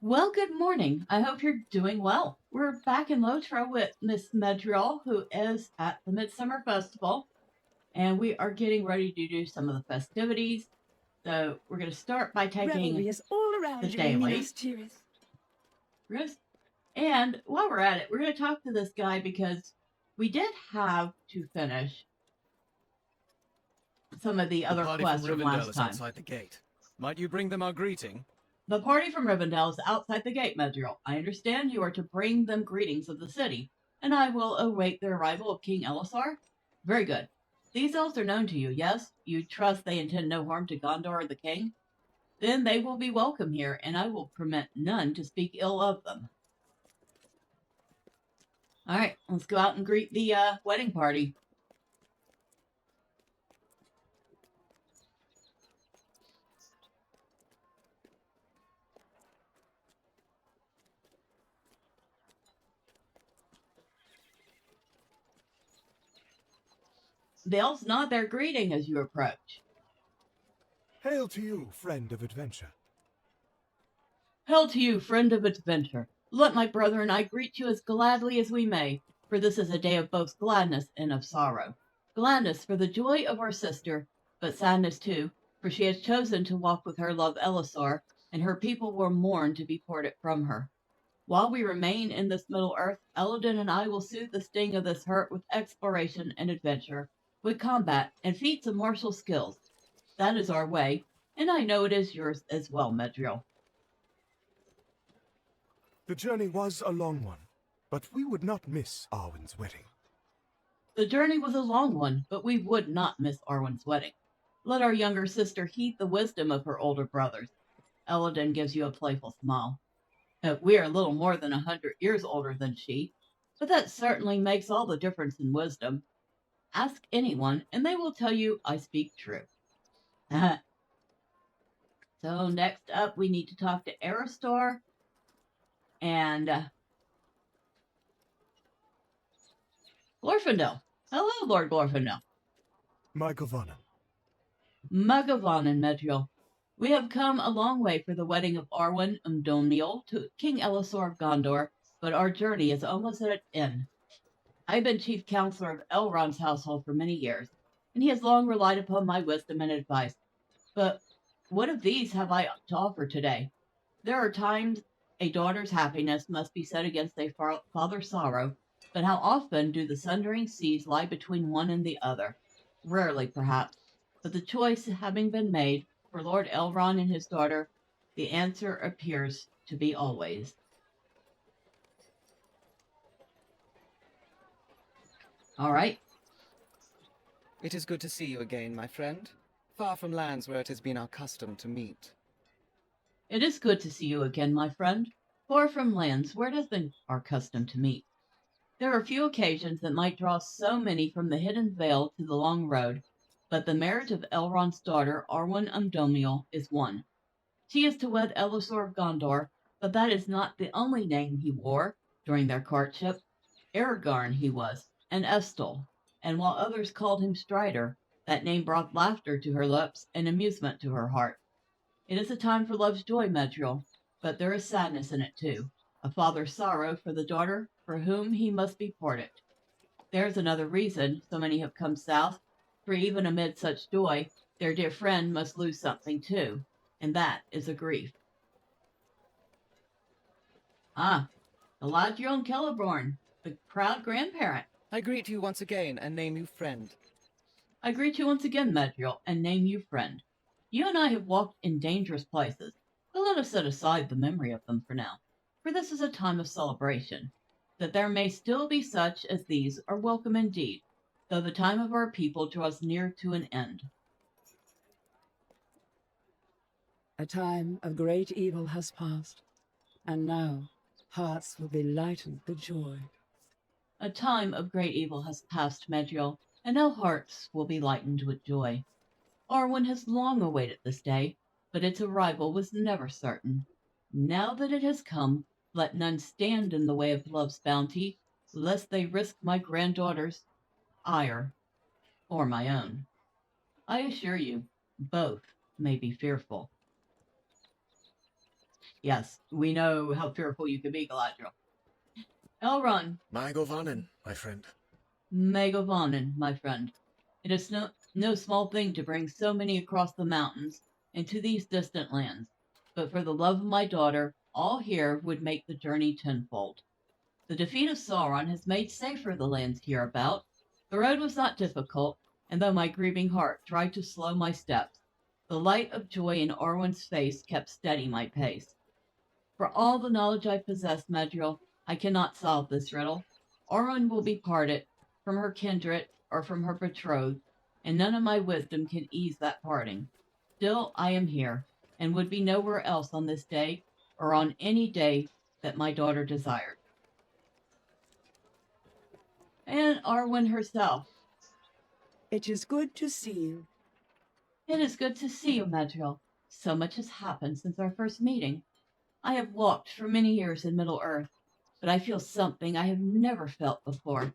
Well, good morning. I hope you're doing well. We're back in LOTRO with Miss Medrielle, who is at the Midsummer Festival, and we are getting ready to do some of the festivities. So we're going to start by taking Revelry is all the around you, daily. Minas Tirith. And while we're at it, we're going to talk to this guy because we did have to finish some of the other party from quests from Rivendell last is time. outside the gate. Might you bring them our greeting? The party from Rivendell is outside the gate, Medrielle. I understand you are to bring them greetings of the city, and I will await the arrival of King Elisar. Very good. These elves are known to you, yes? You trust they intend no harm to Gondor or the king? Then they will be welcome here, and I will permit none to speak ill of them. All right, let's go out and greet the wedding party. The elves nod their greeting as you approach. Hail to you, friend of adventure. Hail to you, friend of adventure. Let my brother and I greet you as gladly as we may, for this is a day of both gladness and of sorrow. Gladness for the joy of our sister, but sadness too, for she has chosen to walk with her love Elisar, and her people will mourn to be parted from her. While we remain in this Middle Earth, Eladin and I will soothe the sting of this hurt with exploration and adventure, with combat and feats of martial skills. That is our way, and I know it is yours as well, Medrielle. The journey was a long one, but we would not miss Arwen's wedding. The journey was a long one, but we would not miss Arwen's wedding. Let our younger sister heed the wisdom of her older brothers. Eladin gives you a playful smile. We are a little more than 100 years older than she, but that certainly makes all the difference in wisdom. Ask anyone, and they will tell you I speak true. So next up, we need to talk to Aristar and Glorfindel. Hello, Lord Glorfindel. Magavanen. Magavanen, Medrielle. We have come a long way for the wedding of Arwen Umdoniel to King Elisar of Gondor, but our journey is almost at its end. I have been chief counselor of Elrond's household for many years, and he has long relied upon my wisdom and advice. But what of these have I to offer today? There are times a daughter's happiness must be set against a father's sorrow, but how often do the sundering seas lie between one and the other? Rarely, perhaps, but the choice having been made for Lord Elrond and his daughter, the answer appears to be always. All right. It is good to see you again, my friend. Far from lands where it has been our custom to meet. It is good to see you again, my friend. Far from lands where it has been our custom to meet. There are few occasions that might draw so many from the hidden vale to the long road, but the marriage of Elrond's daughter, Arwen Umdoniel, is one. She is to wed Elisor of Gondor, but that is not the only name he wore during their courtship. Aragorn he was, and Estel, and while others called him Strider, that name brought laughter to her lips and amusement to her heart. It is a time for love's joy, Medrielle, but there is sadness in it too, a father's sorrow for the daughter for whom he must be parted. There's another reason so many have come south, for even amid such joy, their dear friend must lose something too, and that is a grief. Ah, Galadriel and Celeborn, the proud grandparent. I greet you once again and name you friend. I greet you once again, Medrielle, and name you friend. You and I have walked in dangerous places, but let us set aside the memory of them for now, for this is a time of celebration. That there may still be such as these are welcome indeed, though the time of our people draws near to an end. A time of great evil has passed, and now hearts will be lightened with joy. A time of great evil has passed, Medrielle, and now hearts will be lightened with joy. Arwen has long awaited this day, but its arrival was never certain. Now that it has come, let none stand in the way of love's bounty, lest they risk my granddaughter's ire or my own. I assure you, both may be fearful. Yes, we know how fearful you can be, Galadriel. Elrond, My Govanen, my friend. Megavonen, my friend. It is no small thing to bring so many across the mountains and to these distant lands. But for the love of my daughter, all here would make the journey tenfold. The defeat of Sauron has made safer the lands hereabout. The road was not difficult, and though my grieving heart tried to slow my steps, the light of joy in Arwen's face kept steady my pace. For all the knowledge I possess, Medrielle, I cannot solve this riddle. Arwen will be parted from her kindred or from her betrothed, and none of my wisdom can ease that parting. Still, I am here, and would be nowhere else on this day or on any day that my daughter desired. And Arwen herself. It is good to see you. It is good to see you, Medrielle. So much has happened since our first meeting. I have walked for many years in Middle Earth, but I feel something I have never felt before.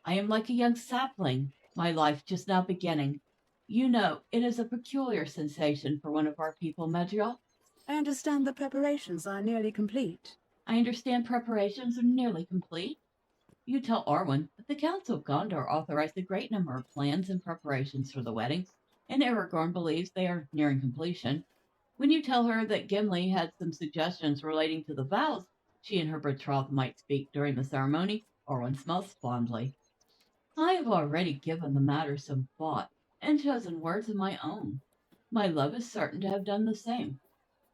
I am like a young sapling, my life just now beginning. You know, it is a peculiar sensation for one of our people, Medrielle. I understand the preparations are nearly complete. I understand preparations are nearly complete. You tell Arwen that the Council of Gondor authorized a great number of plans and preparations for the wedding, and Aragorn believes they are nearing completion. When you tell her that Gimli had some suggestions relating to the vows she and her betrothed might speak during the ceremony, Arwen smiles fondly. I have already given the matter some thought and chosen words of my own. My love is certain to have done the same.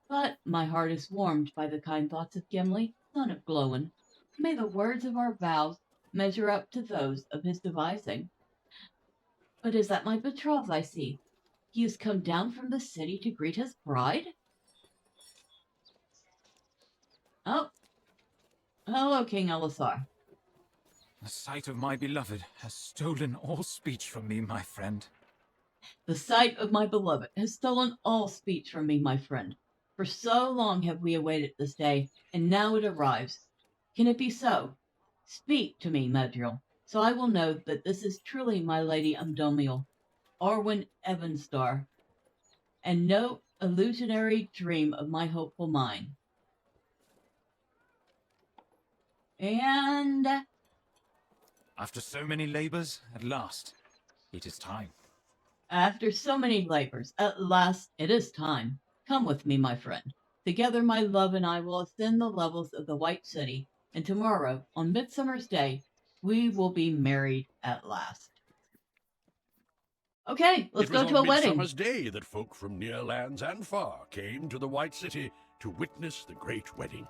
But my heart is warmed by the kind thoughts of Gimli, son of Glóin. May the words of our vows measure up to those of his devising. But is that my betrothed I see? He has come down from the city to greet his bride? Oh, hello, King Elisar. The sight of my beloved has stolen all speech from me, my friend. The sight of my beloved has stolen all speech from me, my friend. For so long have we awaited this day, and now it arrives. Can it be so? Speak to me, Medrielle, so I will know that this is truly my lady Umdomiel, Arwen Evanstar, and no illusionary dream of my hopeful mind. And After so many labors, at last, it is time. after so many labors, at last it is time. Come with me, my friend. Together, my love and I will ascend the levels of the White City, and tomorrow, on Midsummer's Day, we will be married at last. Okay, let's It was go to on a wedding. Midsummer's Day that folk from near lands and far came to the White City to witness the great wedding.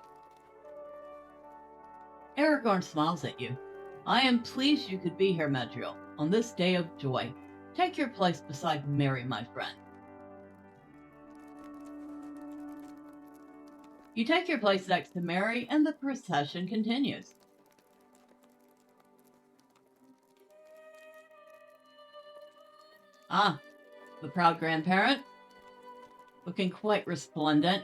Aragorn smiles at you. I am pleased you could be here, Medrielle, on this day of joy. Take your place beside Mary, my friend. You take your place next to Mary, and the procession continues. Ah, the proud grandparent, looking quite resplendent.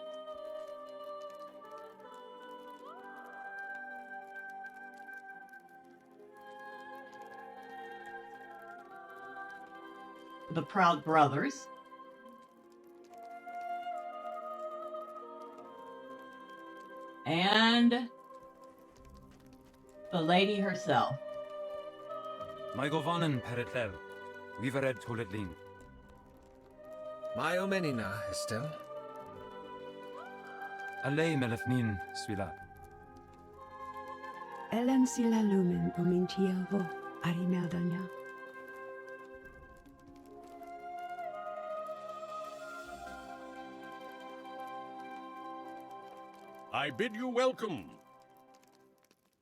The proud brothers. And the lady herself. My Govanen Peretel, Vivered Toledlin. My Omenina, Estelle. Alei Melefnin Svilat. Ellen sila lumen pomintia vo arinadanya. I bid you welcome.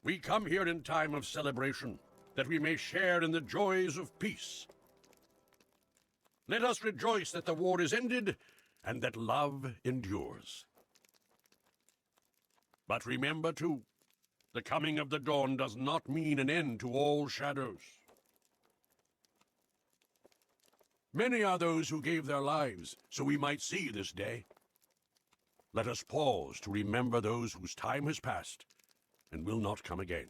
We come here in time of celebration, that we may share in the joys of peace. Let us rejoice that the war is ended, and that love endures. But remember, too, the coming of the dawn does not mean an end to all shadows. Many are those who gave their lives so we might see this day. Let us pause to remember those whose time has passed and will not come again.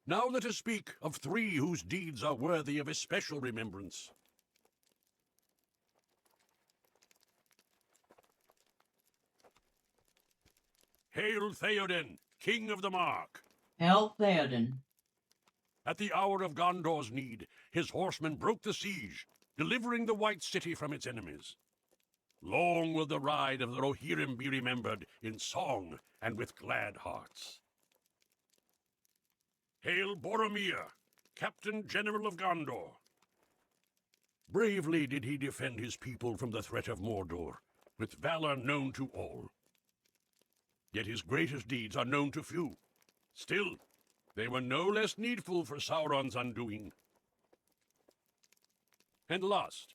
Now let us speak of 3 whose deeds are worthy of especial remembrance. Hail Theoden, King of the Mark! Hail Theoden. At the hour of Gondor's need, his horsemen broke the siege, delivering the White City from its enemies. Long will the ride of the Rohirrim be remembered in song and with glad hearts. Hail Boromir, Captain General of Gondor! Bravely did he defend his people from the threat of Mordor, with valor known to all. Yet his greatest deeds are known to few. Still, they were no less needful for Sauron's undoing. And last,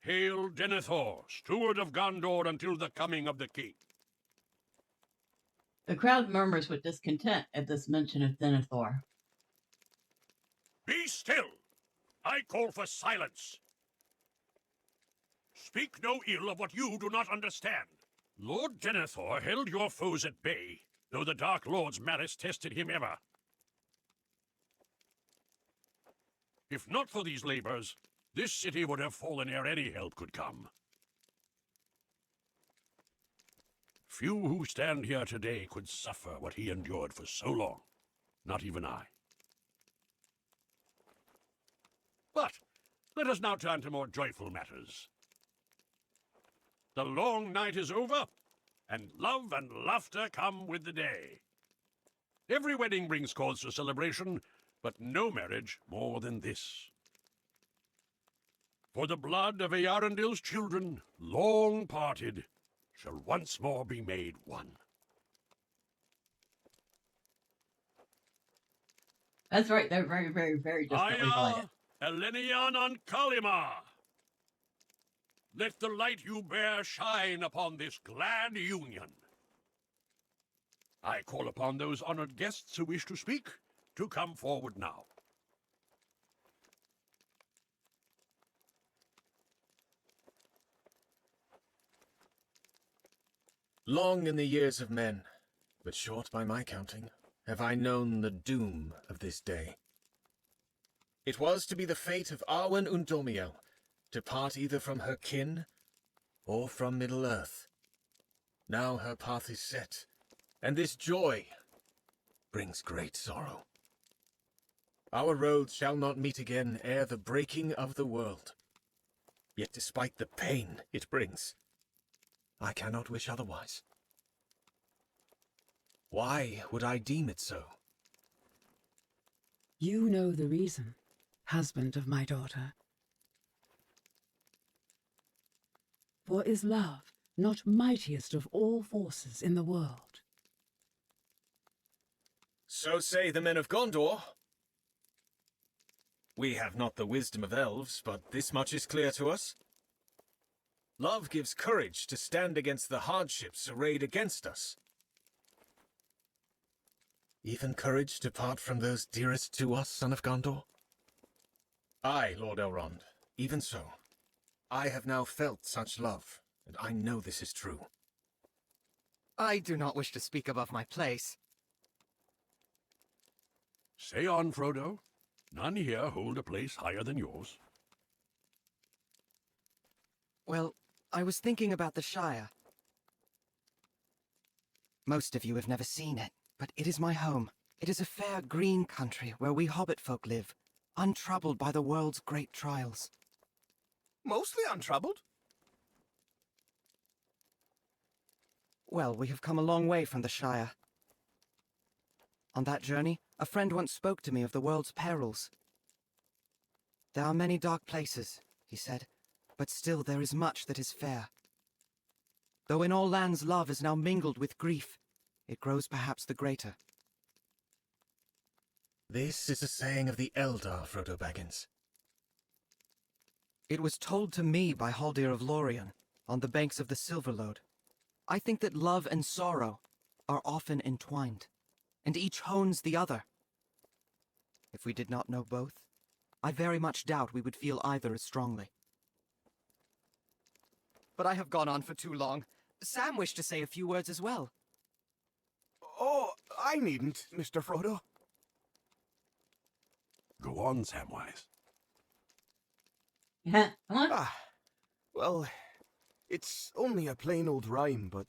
hail Denethor, steward of Gondor until the coming of the king. The crowd murmurs with discontent at this mention of Denethor. Be still! I call for silence. Speak no ill of what you do not understand. Lord Denethor held your foes at bay, though the Dark Lord's malice tested him ever. If not for these labors, this city would have fallen ere any help could come. Few who stand here today could suffer what he endured for so long. Not even I. But let us now turn to more joyful matters. The long night is over, and love and laughter come with the day. Every wedding brings cause for celebration, but no marriage more than this. For the blood of Earendil's children, long parted, shall once more be made one. That's right, they're very, very, very distantly related. Elenion on Kalimar! Let the light you bear shine upon this glad union. I call upon those honored guests who wish to speak to come forward now. Long in the years of men, but short by my counting, have I known the doom of this day. It was to be the fate of Arwen Undomiel, to part either from her kin or from Middle-earth. Now her path is set, and this joy brings great sorrow. Our roads shall not meet again ere the breaking of the world. Yet despite the pain it brings, I cannot wish otherwise. Why would I deem it so? You know the reason, husband of my daughter. For is love not mightiest of all forces in the world? So say the men of Gondor. We have not the wisdom of elves, but this much is clear to us. Love gives courage to stand against the hardships arrayed against us. Even courage to part from those dearest to us, son of Gondor? Aye, Lord Elrond, even so. I have now felt such love, and I know this is true. I do not wish to speak above my place. Say on, Frodo. None here hold a place higher than yours. Well, I was thinking about the Shire. Most of you have never seen it, but it is my home. It is a fair green country where we hobbit folk live, untroubled by the world's great trials. Mostly untroubled. Well, we have come a long way from the Shire. On that journey, a friend once spoke to me of the world's perils. There are many dark places, he said, but still there is much that is fair. Though in all lands love is now mingled with grief, it grows perhaps the greater. This is a saying of the Eldar, Frodo Baggins. It was told to me by Haldir of Lorien, on the banks of the Silverlode. I think that love and sorrow are often entwined, and each hones the other. If we did not know both, I very much doubt we would feel either as strongly. But I have gone on for too long. Sam wished to say a few words as well. Oh, I needn't, Mr. Frodo. Go on, Samwise. Huh? Ah, well, it's only a plain old rhyme, but...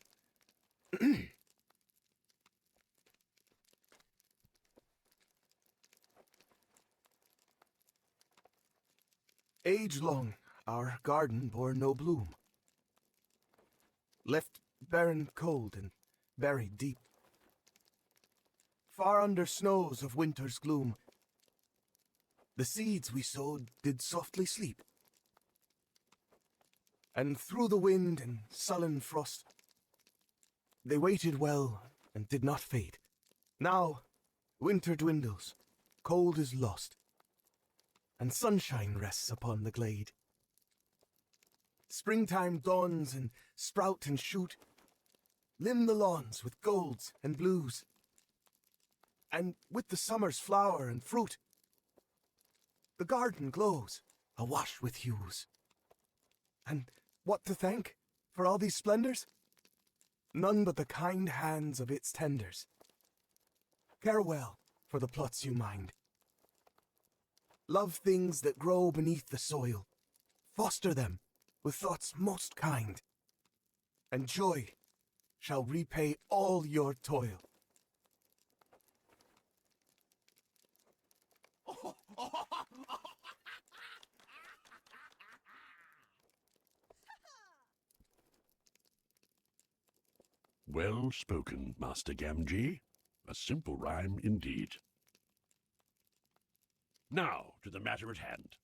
Age long, our garden bore no bloom. Left barren cold and buried deep. Far under snows of winter's gloom, the seeds we sowed did softly sleep. And through the wind and sullen frost, they waited well and did not fade. Now, winter dwindles, cold is lost, and sunshine rests upon the glade. Springtime dawns and sprout and shoot, limn the lawns with golds and blues. And with the summer's flower and fruit, the garden glows, awash with hues. And what to thank for all these splendors? None but the kind hands of its tenders. Care well for the plots you mind. Love things that grow beneath the soil. Foster them with thoughts most kind. And joy shall repay all your toil. Well spoken, Master Gamgee. A simple rhyme indeed. Now to the matter at hand.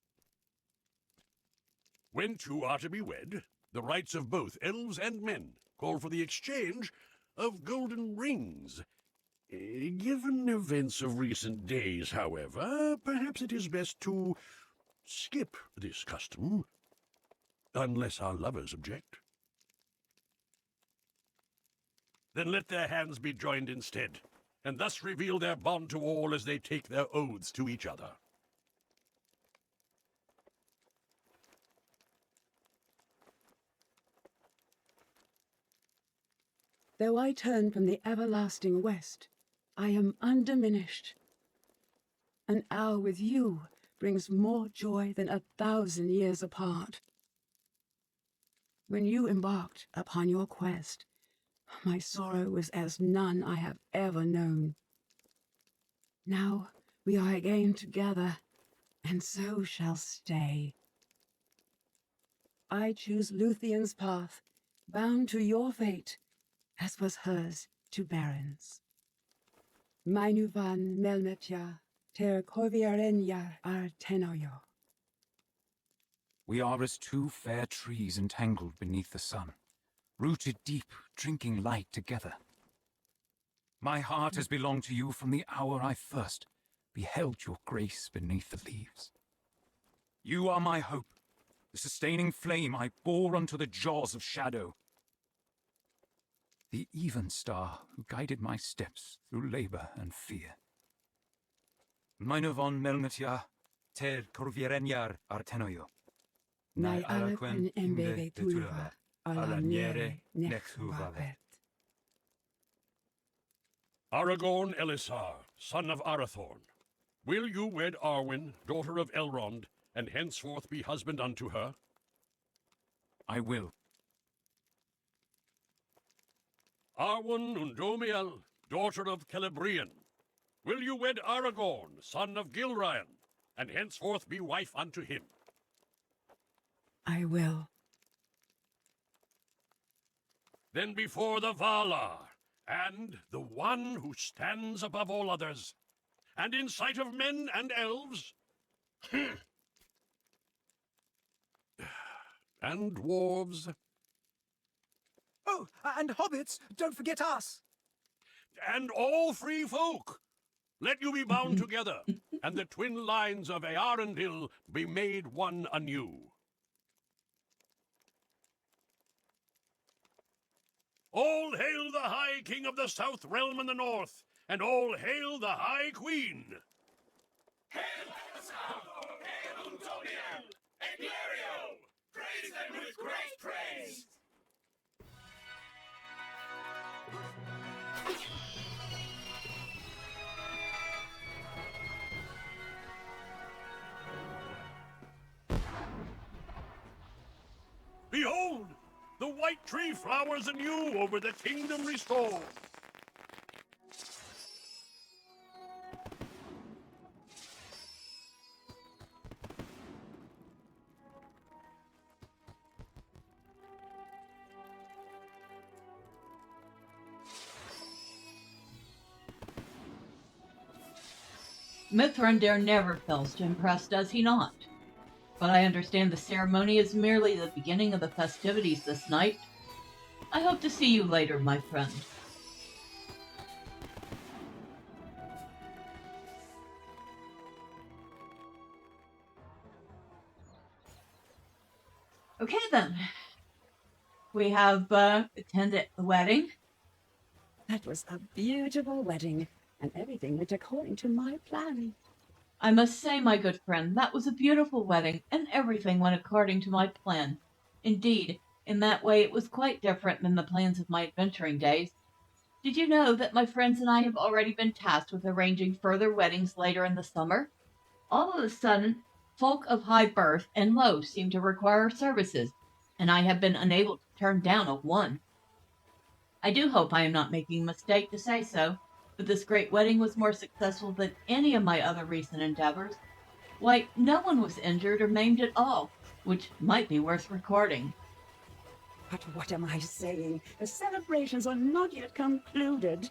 When two are to be wed, the rights of both elves and men call for the exchange of golden rings. Given events of recent days, however, perhaps it is best to skip this custom, unless our lovers object. Then let their hands be joined instead, and thus reveal their bond to all as they take their oaths to each other. Though I turn from the everlasting west, I am undiminished. An hour with you brings more joy than 1,000 years apart. When you embarked upon your quest, my sorrow was as none I have ever known. Now we are again together, and so shall stay. I choose Luthien's path, bound to your fate, as was hers to Baron's. Mainuvan melmetja, ter corviarenya artenoyo. We are as two fair trees entangled beneath the sun, rooted deep, drinking light together. My heart has belonged to you from the hour I first beheld your grace beneath the leaves. You are my hope, the sustaining flame I bore unto the jaws of shadow. The even star who guided my steps through labor and fear. Mainovon melmetja, ter corvierenyar artenoio. Nai alaquen embeve tulva, alaniere nexhuvavert. Aragorn Elisar, son of Arathorn, will you wed Arwen, daughter of Elrond, and henceforth be husband unto her? I will. Arwen Undomiel, daughter of Celebrian, will you wed Aragorn, son of Gilraen, and henceforth be wife unto him? I will. Then before the Valar, and the one who stands above all others, and in sight of men and elves, and dwarves, Oh, and hobbits, don't forget us. and all free folk, let you be bound together, and the twin lines of Earendil be made one anew. All hail the High King of the South Realm and the North, and all hail the High Queen! Hail Elisar! Hail Undomiel! Eglario! Praise them with great praise! Tree flowers anew over the kingdom restored. Mithrandir never fails to impress, does he not? But I understand the ceremony is merely the beginning of the festivities this night. I hope to see you later, my friend. Okay then. We have attended the wedding. That was a beautiful wedding, and everything went according to my plan. I must say, my good friend, that was a beautiful wedding, and everything went according to my plan. Indeed, in that way it was quite different than the plans of my adventuring days. Did you know that my friends and I have already been tasked with arranging further weddings later in the summer? All of a sudden, folk of high birth and low seem to require our services, and I have been unable to turn down a one. I do hope I am not making a mistake to say so, but this great wedding was more successful than any of my other recent endeavors. Why, no one was injured or maimed at all, which might be worth recording. But what am I saying? The celebrations are not yet concluded.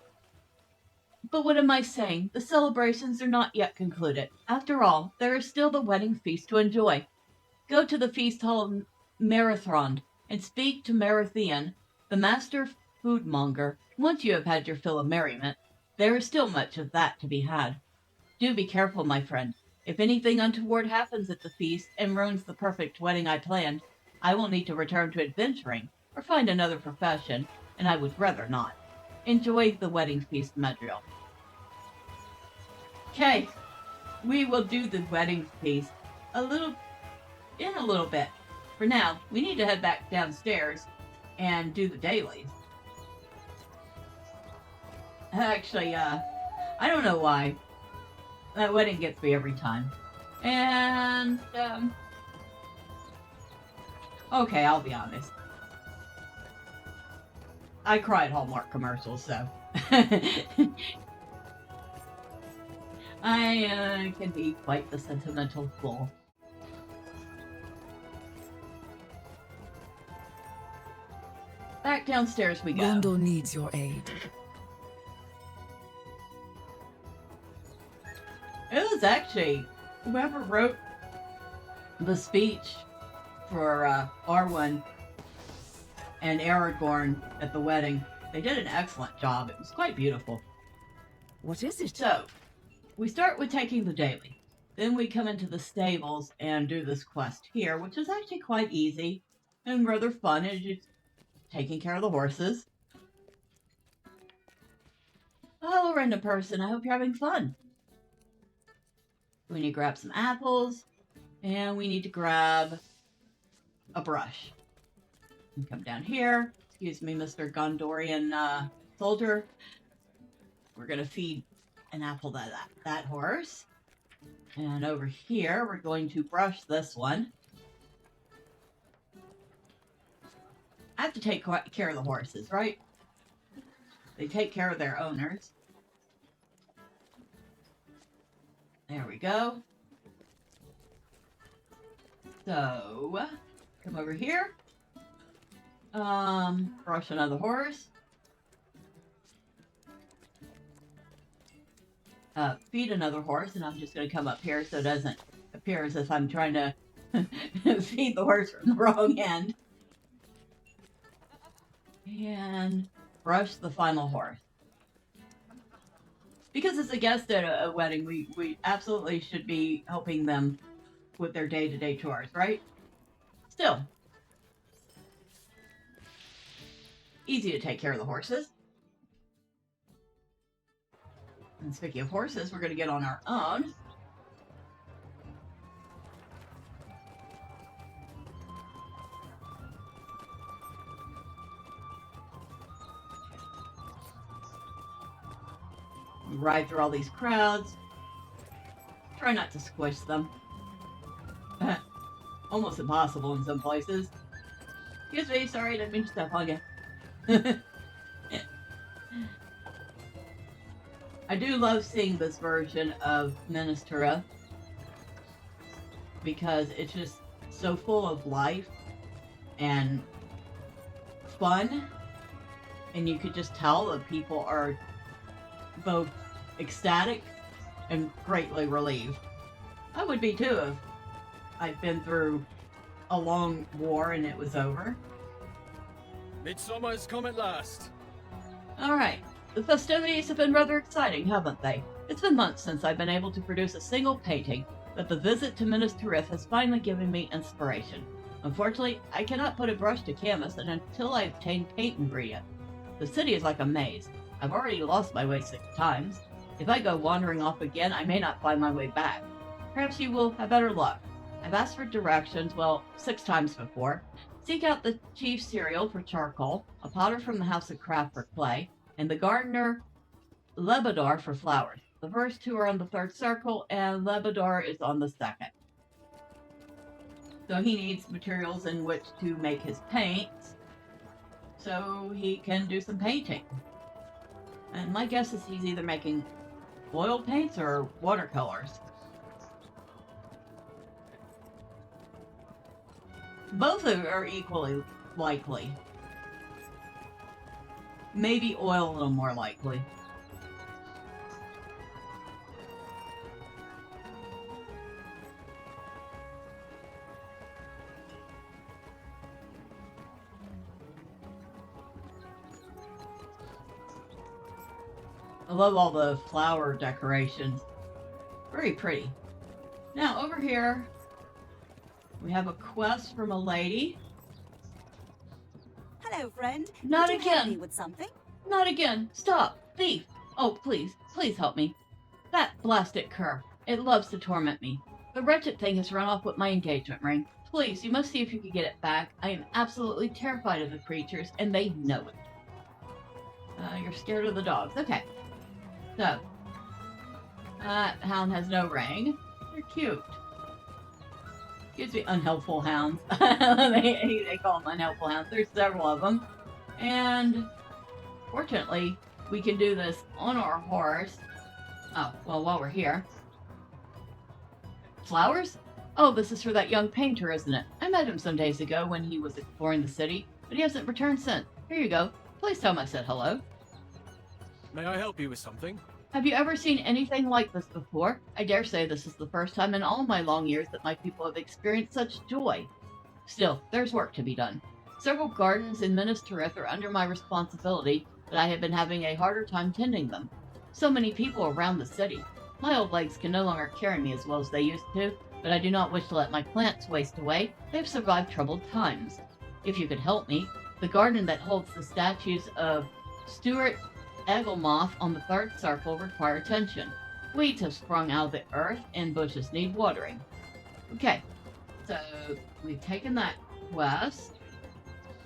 But what am I saying? The celebrations are not yet concluded. After all, there is still the wedding feast to enjoy. Go to the feast hall of Marathon and speak to Marathian, the master foodmonger. Once you have had your fill of merriment, there is still much of that to be had. Do be careful, my friend. If anything untoward happens at the feast and ruins the perfect wedding I planned, I will need to return to adventuring or find another profession, and I would rather not. Enjoy the wedding feast, Medrielle. Okay, we will do the wedding feast in a little bit. For now, we need to head back downstairs and do the dailies. Actually, I don't know why. That wedding gets me every time. And, okay, I'll be honest. I cry at Hallmark commercials, so. I can be quite the sentimental fool. Back downstairs we go. Gondor needs your aid. It was actually whoever wrote the speech for Arwen and Aragorn at the wedding. They did an excellent job. It was quite beautiful. What is it? So, we start with taking the daily. Then we come into the stables and do this quest here, which is actually quite easy and rather fun. It's just taking care of the horses. Hello, random person. I hope you're having fun. We need to grab some apples, and we need to grab a brush. And come down here. Excuse me, Mr. Gondorian soldier. We're going to feed an apple to that horse. And over here, we're going to brush this one. I have to take care of the horses, right? They take care of their owners. There we go. So, come over here. Brush another horse. Feed another horse, and I'm just going to come up here so it doesn't appear as if I'm trying to feed the horse from the wrong end. And brush the final horse. Because it's a guest at a wedding, we absolutely should be helping them with their day-to-day chores, right? Still. Easy to take care of the horses. And speaking of horses, we're going to get on our own. Ride through all these crowds. Try not to squish them. Almost impossible in some places. Excuse me, sorry, I didn't mean to step on you. I do love seeing this version of Minas Tirith because it's just so full of life and fun, and you could just tell that people are both ecstatic and greatly relieved. I would be too if I'd been through a long war and it was over. Midsummer has come at last. Alright, the festivities have been rather exciting, haven't they? It's been months since I've been able to produce a single painting, but the visit to Minas Tirith has finally given me inspiration. Unfortunately, I cannot put a brush to canvas until I obtain paint ingredients. The city is like a maze. I've already lost my way 6 times. If I go wandering off again, I may not find my way back. Perhaps you will have better luck. I've asked for directions, 6 times before. Seek out the chief cereal for charcoal, a potter from the House of Craft for clay, and the gardener Lebadar for flowers. The first 2 are on the 3rd circle, and Lebadar is on the 2nd. So he needs materials in which to make his paints, so he can do some painting. And my guess is he's either making oil paints or watercolors. Both are equally likely. Maybe oil a little more likely. I love all the flower decorations. Very pretty. Now, over here, we have a quest from a lady. Hello, friend. Not Could you help again. me with something? Not again. Stop. Thief. Oh, please. Please help me. That blasted cur. It loves to torment me. The wretched thing has run off with my engagement ring. Please, you must see if you can get it back. I am absolutely terrified of the creatures, and they know it. You're scared of the dogs. Okay. So, hound has no ring. They're cute. Excuse me, unhelpful hounds. they call them unhelpful hounds. There's several of them. And, fortunately, we can do this on our horse. Oh, well, while we're here. Flowers? Oh, this is for that young painter, isn't it? I met him some days ago when he was exploring the city, but he hasn't returned since. Here you go. Please tell him I said hello. May I help you with something? Have you ever seen anything like this before? I dare say this is the first time in all my long years that my people have experienced such joy. Still, there's work to be done. Several gardens in Minas Tirith are under my responsibility, but I have been having a harder time tending them. So many people around the city. My old legs can no longer carry me as well as they used to, but I do not wish to let my plants waste away. They've survived troubled times. If you could help me, the garden that holds the statues of Stuart Eaglemoth on the 3rd circle require attention. Weeds have sprung out of the earth and bushes need watering. Okay, so we've taken that quest,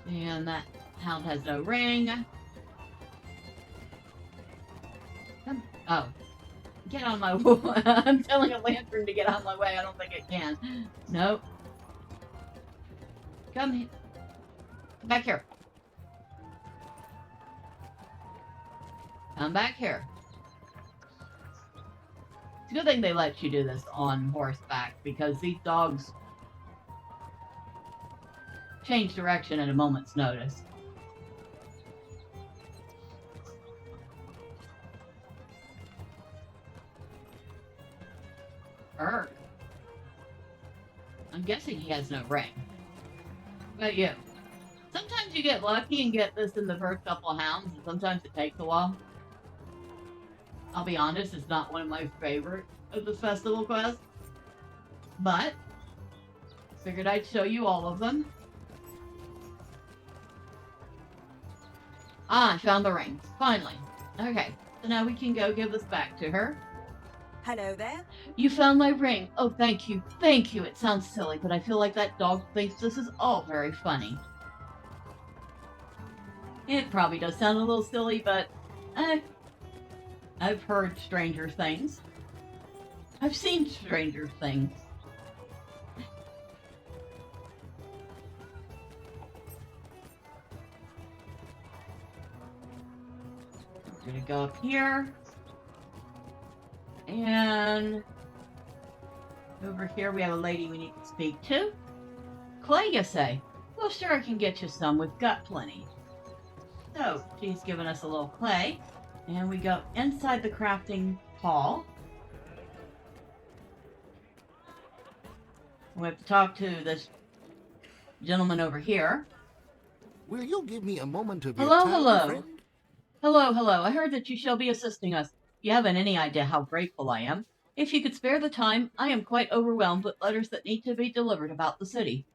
and that hound has no ring. Oh, get on my way. I'm telling a lantern to get on my way. I don't think it can. Nope. Come here. Back here. Come back here. It's a good thing they let you do this on horseback, because these dogs change direction at a moment's notice. Erg. I'm guessing he has no ring. But you. Sometimes you get lucky and get this in the first couple of hounds, and sometimes it takes a while. I'll be honest, it's not one of my favorite of the festival quests. But, figured I'd show you all of them. Ah, I found the ring. Finally. Okay, so now we can go give this back to her. Hello there. You found my ring. Oh, thank you. Thank you. It sounds silly, but I feel like that dog thinks this is all very funny. It probably does sound a little silly, but I've heard stranger things. I've seen stranger things. We're gonna go up here. And over here we have a lady we need to speak to. Clay, you say? Well, sure, I can get you some. We've got plenty. So, she's given us a little clay. And we go inside the crafting hall. We have to talk to this gentleman over here. Will you give me a moment of Hello, your time, hello. friend? Hello. I heard that you shall be assisting us. You haven't any idea how grateful I am. If you could spare the time, I am quite overwhelmed with letters that need to be delivered about the city.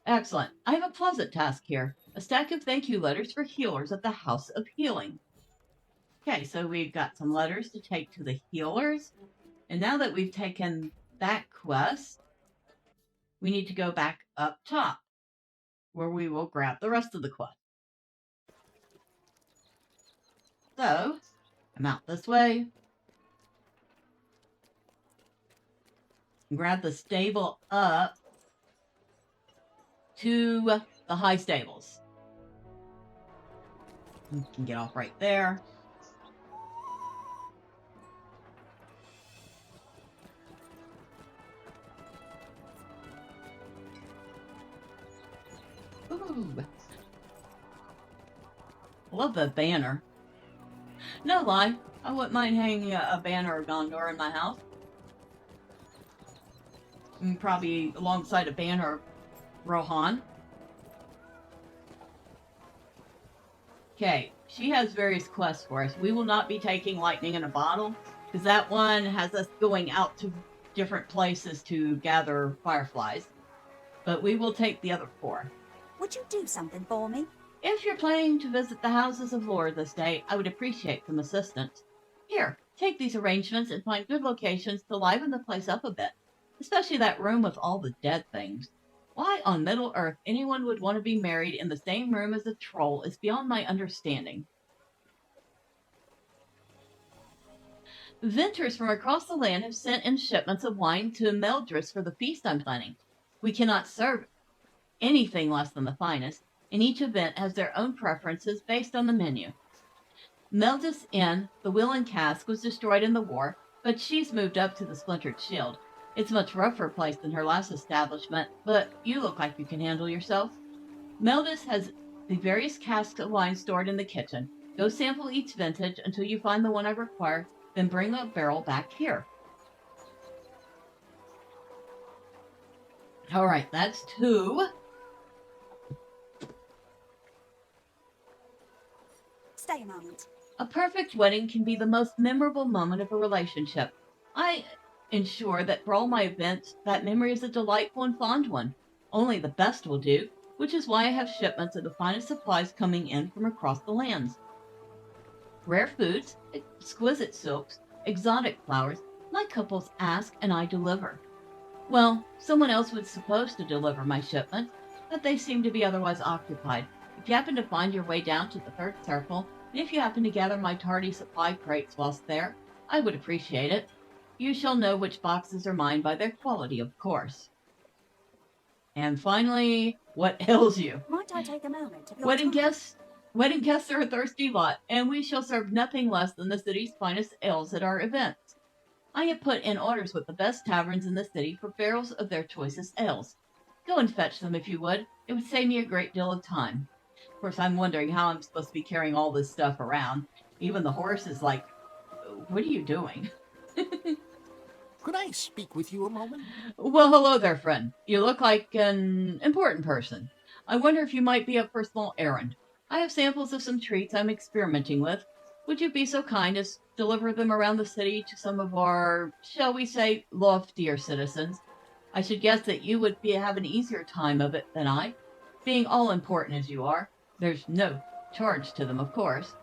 Excellent. I have a pleasant task here. A stack of thank you letters for healers at the House of Healing. Okay, so we've got some letters to take to the healers. And now that we've taken that quest, we need to go back up top, where we will grab the rest of the quest. So, I'm out this way. Grab the stable up to the high stables. You can get off right there. Ooh. Love the banner. No lie, I wouldn't mind hanging a banner of Gondor in my house. And probably alongside a banner of Rohan. Okay, she has various quests for us. We will not be taking Lightning in a Bottle, because that one has us going out to different places to gather fireflies. But we will take the other 4. Would you do something for me? If you're planning to visit the Houses of Lore this day, I would appreciate some assistance. Here, take these arrangements and find good locations to liven the place up a bit, especially that room with all the dead things. Why on Middle-earth anyone would want to be married in the same room as a troll is beyond my understanding. Vintners from across the land have sent in shipments of wine to Medrielle for the feast I'm planning. We cannot serve anything less than the finest, and each event has their own preferences based on the menu. Medrielle's Inn, the Wheel and Cask, was destroyed in the war, but she's moved up to the Splintered Shield. It's a much rougher place than her last establishment, but you look like you can handle yourself. Medrielle has the various casks of wine stored in the kitchen. Go sample each vintage until you find the one I require, then bring a barrel back here. All right, that's 2. Stay a moment. A perfect wedding can be the most memorable moment of a relationship. I ensure that for all my events, that memory is a delightful and fond one. Only the best will do, which is why I have shipments of the finest supplies coming in from across the lands. Rare foods, exquisite silks, exotic flowers, my couples ask and I deliver. Well, someone else was supposed to deliver my shipment, but they seem to be otherwise occupied. If you happen to find your way down to the 3rd circle, and if you happen to gather my tardy supply crates whilst there, I would appreciate it. You shall know which boxes are mine by their quality, of course. And finally, what ails you? Might I take a moment of your Wedding time? guests are a thirsty lot, and we shall serve nothing less than the city's finest ales at our events. I have put in orders with the best taverns in the city for barrels of their choicest ales. Go and fetch them if you would. It would save me a great deal of time. Of course, I'm wondering how I'm supposed to be carrying all this stuff around. Even the horse is like, what are you doing? Could I speak with you a moment? Well, hello there, friend. You look like an important person. I wonder if you might be up for a small errand. I have samples of some treats I'm experimenting with. Would you be so kind as deliver them around the city to some of our, shall we say, loftier citizens? I should guess that you would have an easier time of it than I. Being all important as you are, there's no charge to them, of course.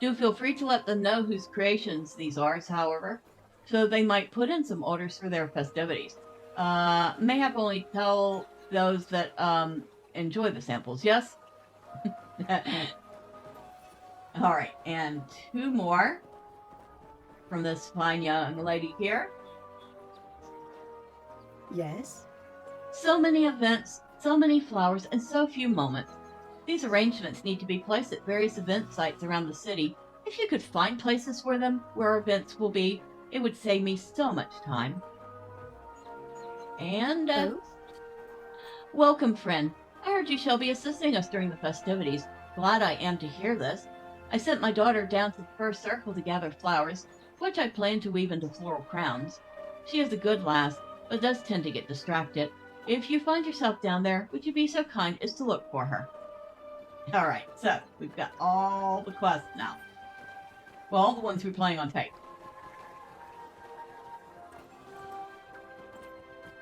Do feel free to let them know whose creations these are, however, so they might put in some orders for their festivities. Mayhap only tell those that enjoy the samples, yes? Alright, and 2 more from this fine young lady here. Yes? So many events, so many flowers, and so few moments. These arrangements need to be placed at various event sites around the city. If If you could find places for them where events will be, it would save me so much time. And, Oh? welcome, friend. I heard you shall be assisting us during the festivities. Glad I am to hear this. I sent my daughter down to the first circle to gather flowers, which I plan to weave into floral crowns. She is a good lass, but does tend to get distracted. If you find yourself down there, would you be so kind as to look for her? Alright, so we've got all the quests now. Well, all the ones we're playing on tape.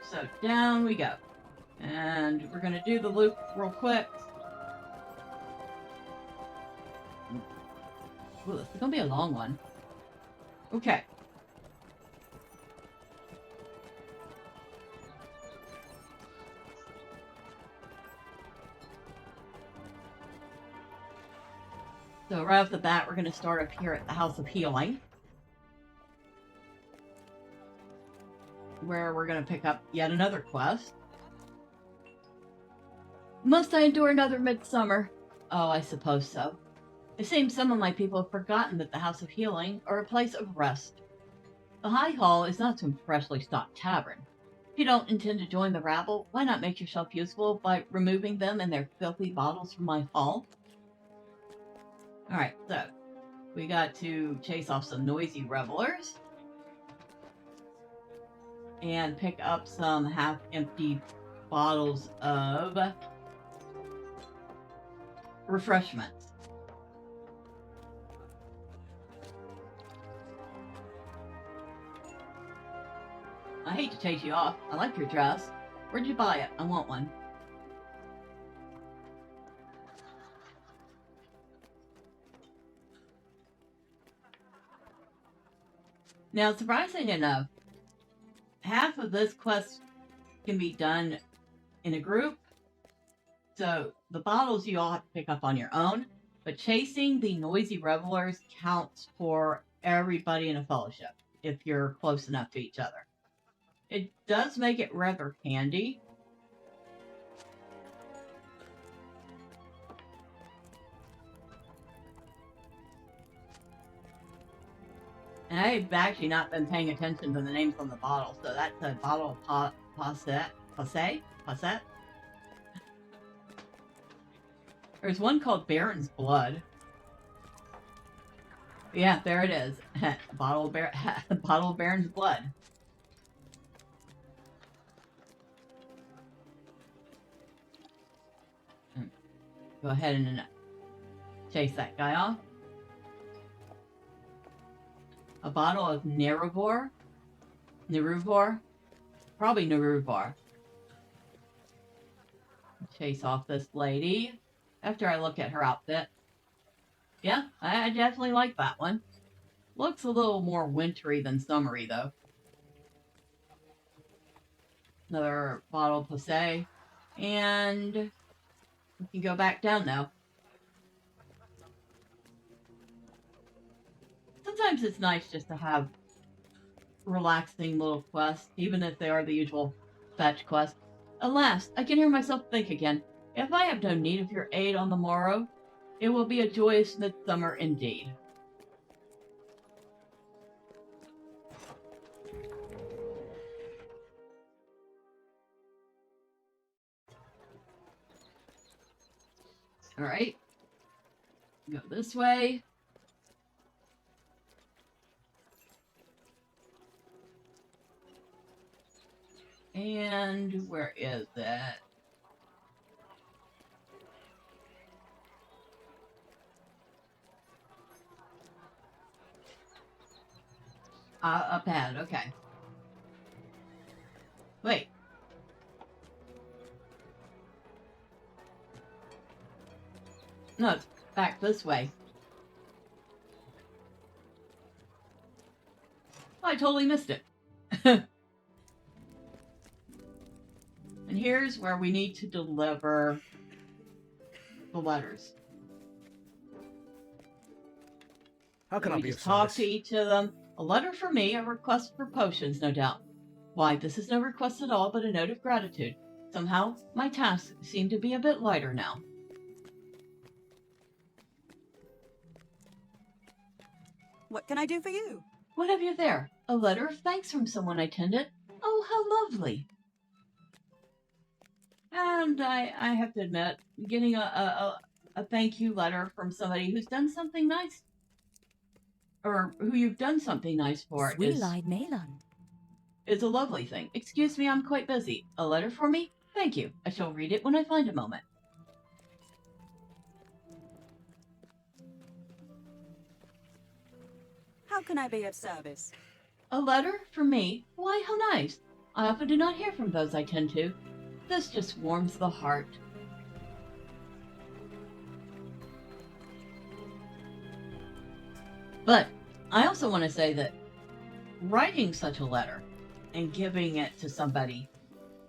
So down we go. And we're going to do the loop real quick. Ooh, this is going to be a long one. Okay. So right off the bat, we're going to start up here at the House of Healing, where we're going to pick up yet another quest. Must I endure another Midsummer? Oh, I suppose so. It seems some of my people have forgotten that the House of Healing are a place of rest. The High Hall is not some freshly stocked tavern. If you don't intend to join the rabble, why not make yourself useful by removing them and their filthy bottles from my hall? Alright, so we got to chase off some noisy revelers and pick up some half-empty bottles of refreshments. I hate to chase you off. I like your dress. Where'd you buy it? I want one. Now, surprising enough, half of this quest can be done in a group. So the bottles you all have to pick up on your own, but chasing the noisy revelers counts for everybody in a fellowship if you're close enough to each other. It does make it rather handy. And I've actually not been paying attention to the names on the bottle, so that's a bottle of Posset. There's one called Baron's Blood. Yeah, there it is. Bottle of Baron's Blood. Go ahead and chase that guy off. A bottle of Neruvor. Probably Neruvor. Chase off this lady after I look at her outfit. Yeah, I definitely like that one. Looks a little more wintry than summery, though. Another bottle of Posay. And we can go back down now. Sometimes it's nice just to have relaxing little quests, even if they are the usual fetch quests. Alas, I can hear myself think again. If I have no need of your aid on the morrow, it will be a joyous midsummer indeed. Alright. Go this way. And where is that? Up ahead, okay. Wait. No, it's back this way. Oh, I totally missed it. And here's where we need to deliver the letters. How can I be of just talk service? to each of them. A letter for me, a request for potions, no doubt. Why, this is no request at all, but a note of gratitude. Somehow, my tasks seem to be a bit lighter now. What can I do for you? What have you there? A letter of thanks from someone I tended? Oh, how lovely. And I have to admit, getting a thank you letter from somebody who's done something nice, or who you've done something nice for, Sweet-eyed Malon. is a lovely thing. Excuse me, I'm quite busy. A letter for me? Thank you. I shall read it when I find a moment. How can I be of service? A letter from me? Why, how nice. I often do not hear from those I tend to. This just warms the heart. But I also want to say that writing such a letter and giving it to somebody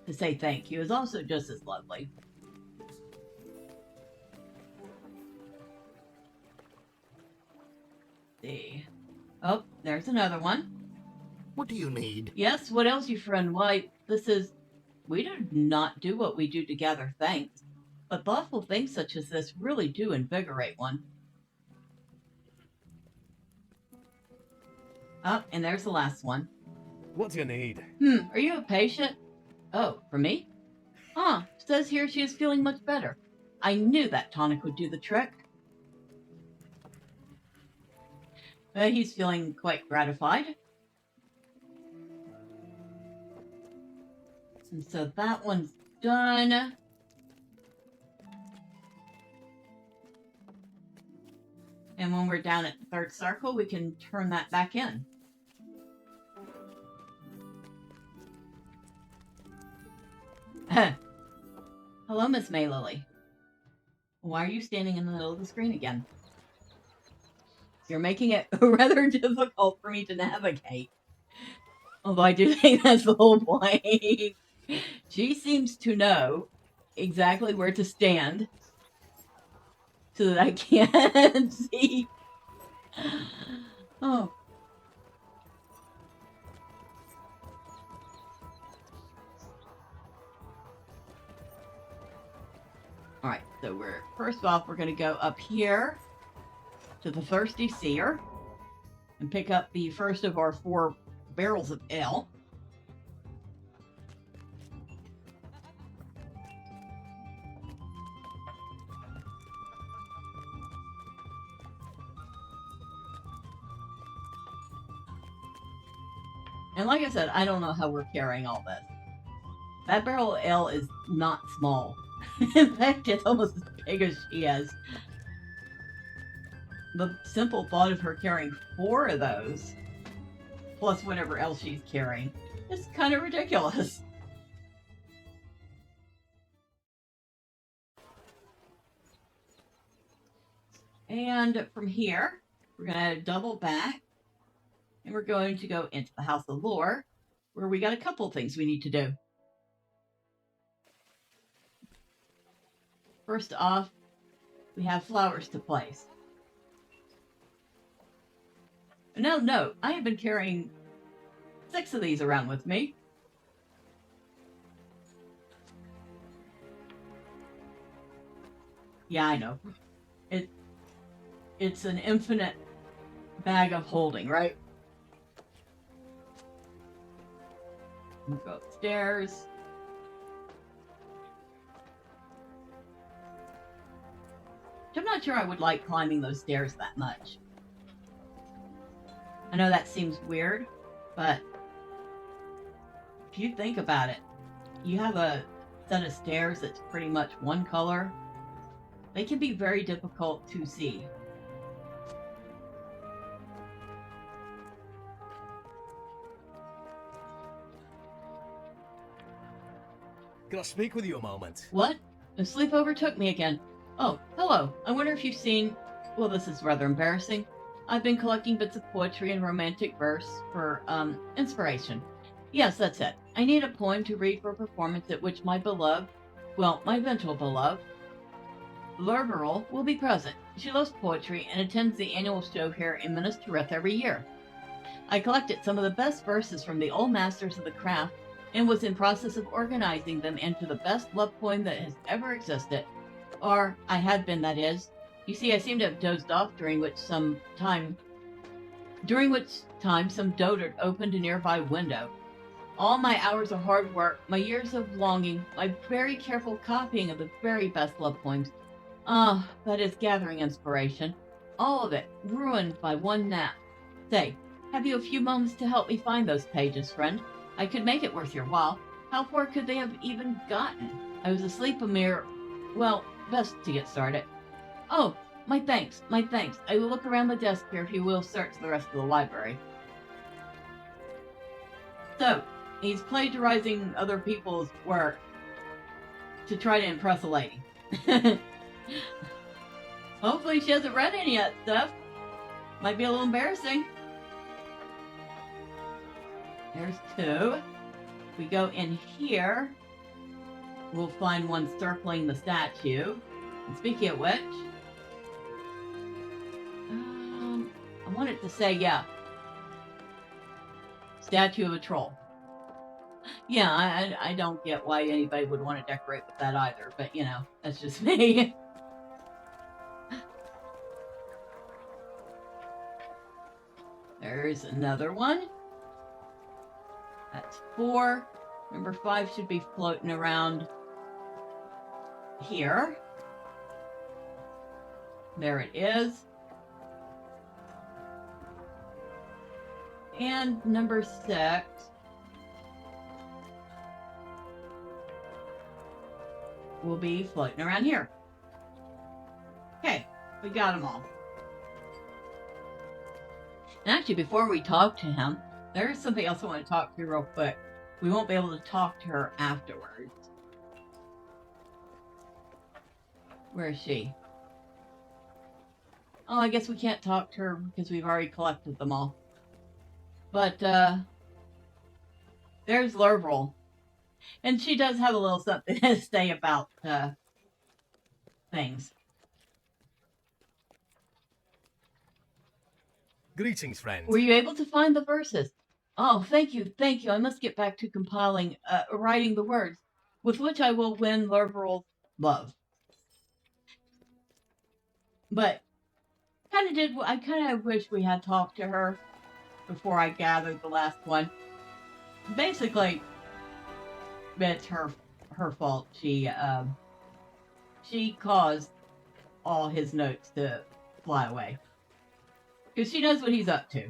to say thank you is also just as lovely. See. Oh, there's another one. What do you need? Yes, what else, you friend? Why, we do not do what we do together, thanks. But thoughtful things such as this really do invigorate one. Oh, and there's the last one. What do you need? Are you a patient? Oh, for me? Says here she is feeling much better. I knew that tonic would do the trick. He's feeling quite gratified. And so that one's done. And when we're down at the third circle, we can turn that back in. Hello, Miss Maylily. Why are you standing in the middle of the screen again? You're making it rather difficult for me to navigate. Although I do think that's the whole point. She seems to know exactly where to stand so that I can't see. Oh. Alright, so first off, we're going to go up here to the Thirsty Seer and pick up the first of our 4 barrels of ale. And like I said, I don't know how we're carrying all this. That barrel of ale is not small. In fact, it's almost as big as she is. The simple thought of her carrying 4 of those, plus whatever else she's carrying, is kind of ridiculous. And from here, we're going to double back, and we're going to go into the House of Lore, where we got a couple things we need to do. First off, we have flowers to place. Now note, I have been carrying 6 of these around with me. Yeah, I know. It's an infinite bag of holding, right? We'll go upstairs. I'm not sure I would like climbing those stairs that much. I know that seems weird, but if you think about it, you have a set of stairs that's pretty much one color. They can be very difficult to see. Can I speak with you a moment? What? The sleep overtook me again. Oh, hello. I wonder if you've seen... Well, this is rather embarrassing. I've been collecting bits of poetry and romantic verse for, inspiration. Yes, that's it. I need a poem to read for a performance at which my beloved, well, my eventual beloved, Lerberl will be present. She loves poetry and attends the annual show here in Minas Tirith every year. I collected some of the best verses from the old masters of the craft and was in process of organizing them into the best love poem that has ever existed. Or, I had been, that is. You see, I seem to have dozed off, during which some time during which time some dotard opened a nearby window. All my hours of hard work, my years of longing, my very careful copying of the very best love poems, that is gathering inspiration, all of it ruined by one nap. Say, have you a few moments to help me find those pages, friend? I could make it worth your while. How far could they have even gotten? I was asleep a mere... Well, best to get started. Oh, my thanks, my thanks. I will look around the desk here if you will search the rest of the library. So, he's plagiarizing other people's work to try to impress a lady. Hopefully she hasn't read any of that stuff. Might be a little embarrassing. There's two. If we go in here, we'll find one circling the statue. And speaking of which, I wanted to say, yeah, statue of a troll. Yeah, I don't get why anybody would want to decorate with that either, but you know, that's just me. There's another one. That's 4. Number 5 should be floating around here. There it is. And number 6 will be floating around here. Okay, we got them all. And actually, before we talk to him, there is something else I want to talk to you real quick. We won't be able to talk to her afterwards. Where is she? Oh, I guess we can't talk to her because we've already collected them all. But, there's Lervril. And she does have a little something to say about, things. Greetings, friend. Were you able to find the verses? Oh, thank you, thank you. I must get back to compiling, writing the words, with which I will win Lervril's love. But, I kind of wish we had talked to her before I gathered the last one. Basically, it's her fault. She caused all his notes to fly away. Because she knows what he's up to.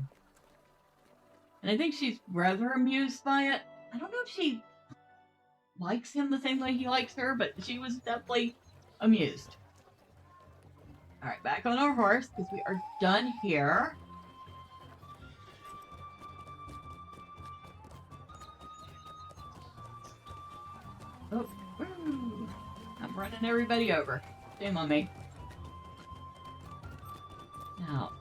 And I think she's rather amused by it. I don't know if she likes him the same way he likes her, but she was definitely amused. Alright, back on our horse, because we are done here. Oh, woo. I'm running everybody over. Shame on me. Now,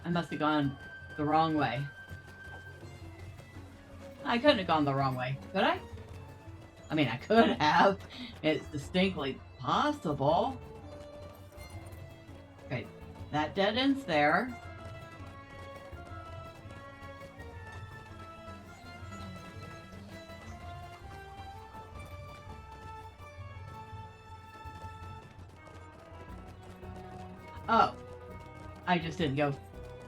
I must have gone the wrong way. I couldn't have gone the wrong way, could I? I mean, I could have. It's distinctly possible. Okay, that dead end's there. Oh, I just didn't go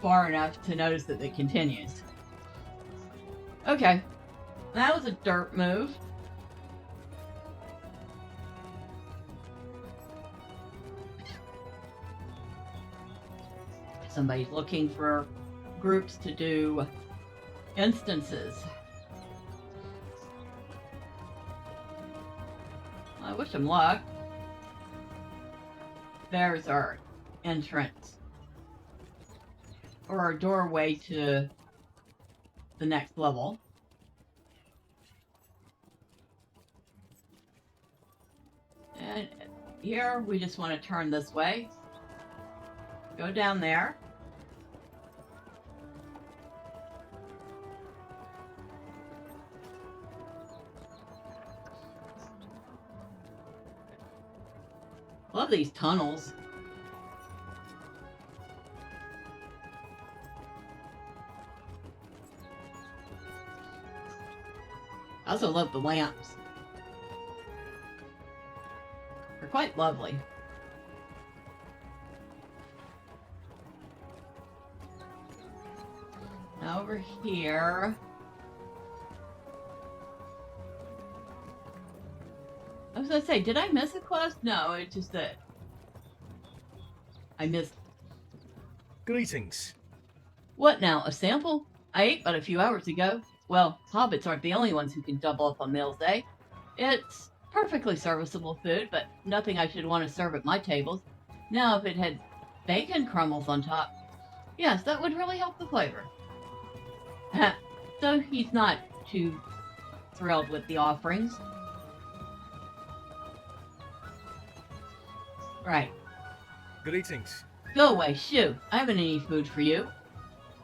far enough to notice that it continues. Okay, that was a dirt move. Somebody's looking for groups to do instances. I wish them luck. There's our entrance. Or our doorway to the next level. And here we just want to turn this way. Go down there. Love these tunnels. I also love the lamps. They're quite lovely. over here. I was gonna say, did I miss a quest? No, it's just that I missed. Greetings. What now? A sample? I ate but a few hours ago. Well, hobbits aren't the only ones who can double up on meals, eh? It's perfectly serviceable food, but nothing I should want to serve at my tables. Now, if it had bacon crumbles on top, yes, that would really help the flavor. So he's not too thrilled with the offerings. Right. Greetings. Go away, shoo. I haven't any food for you.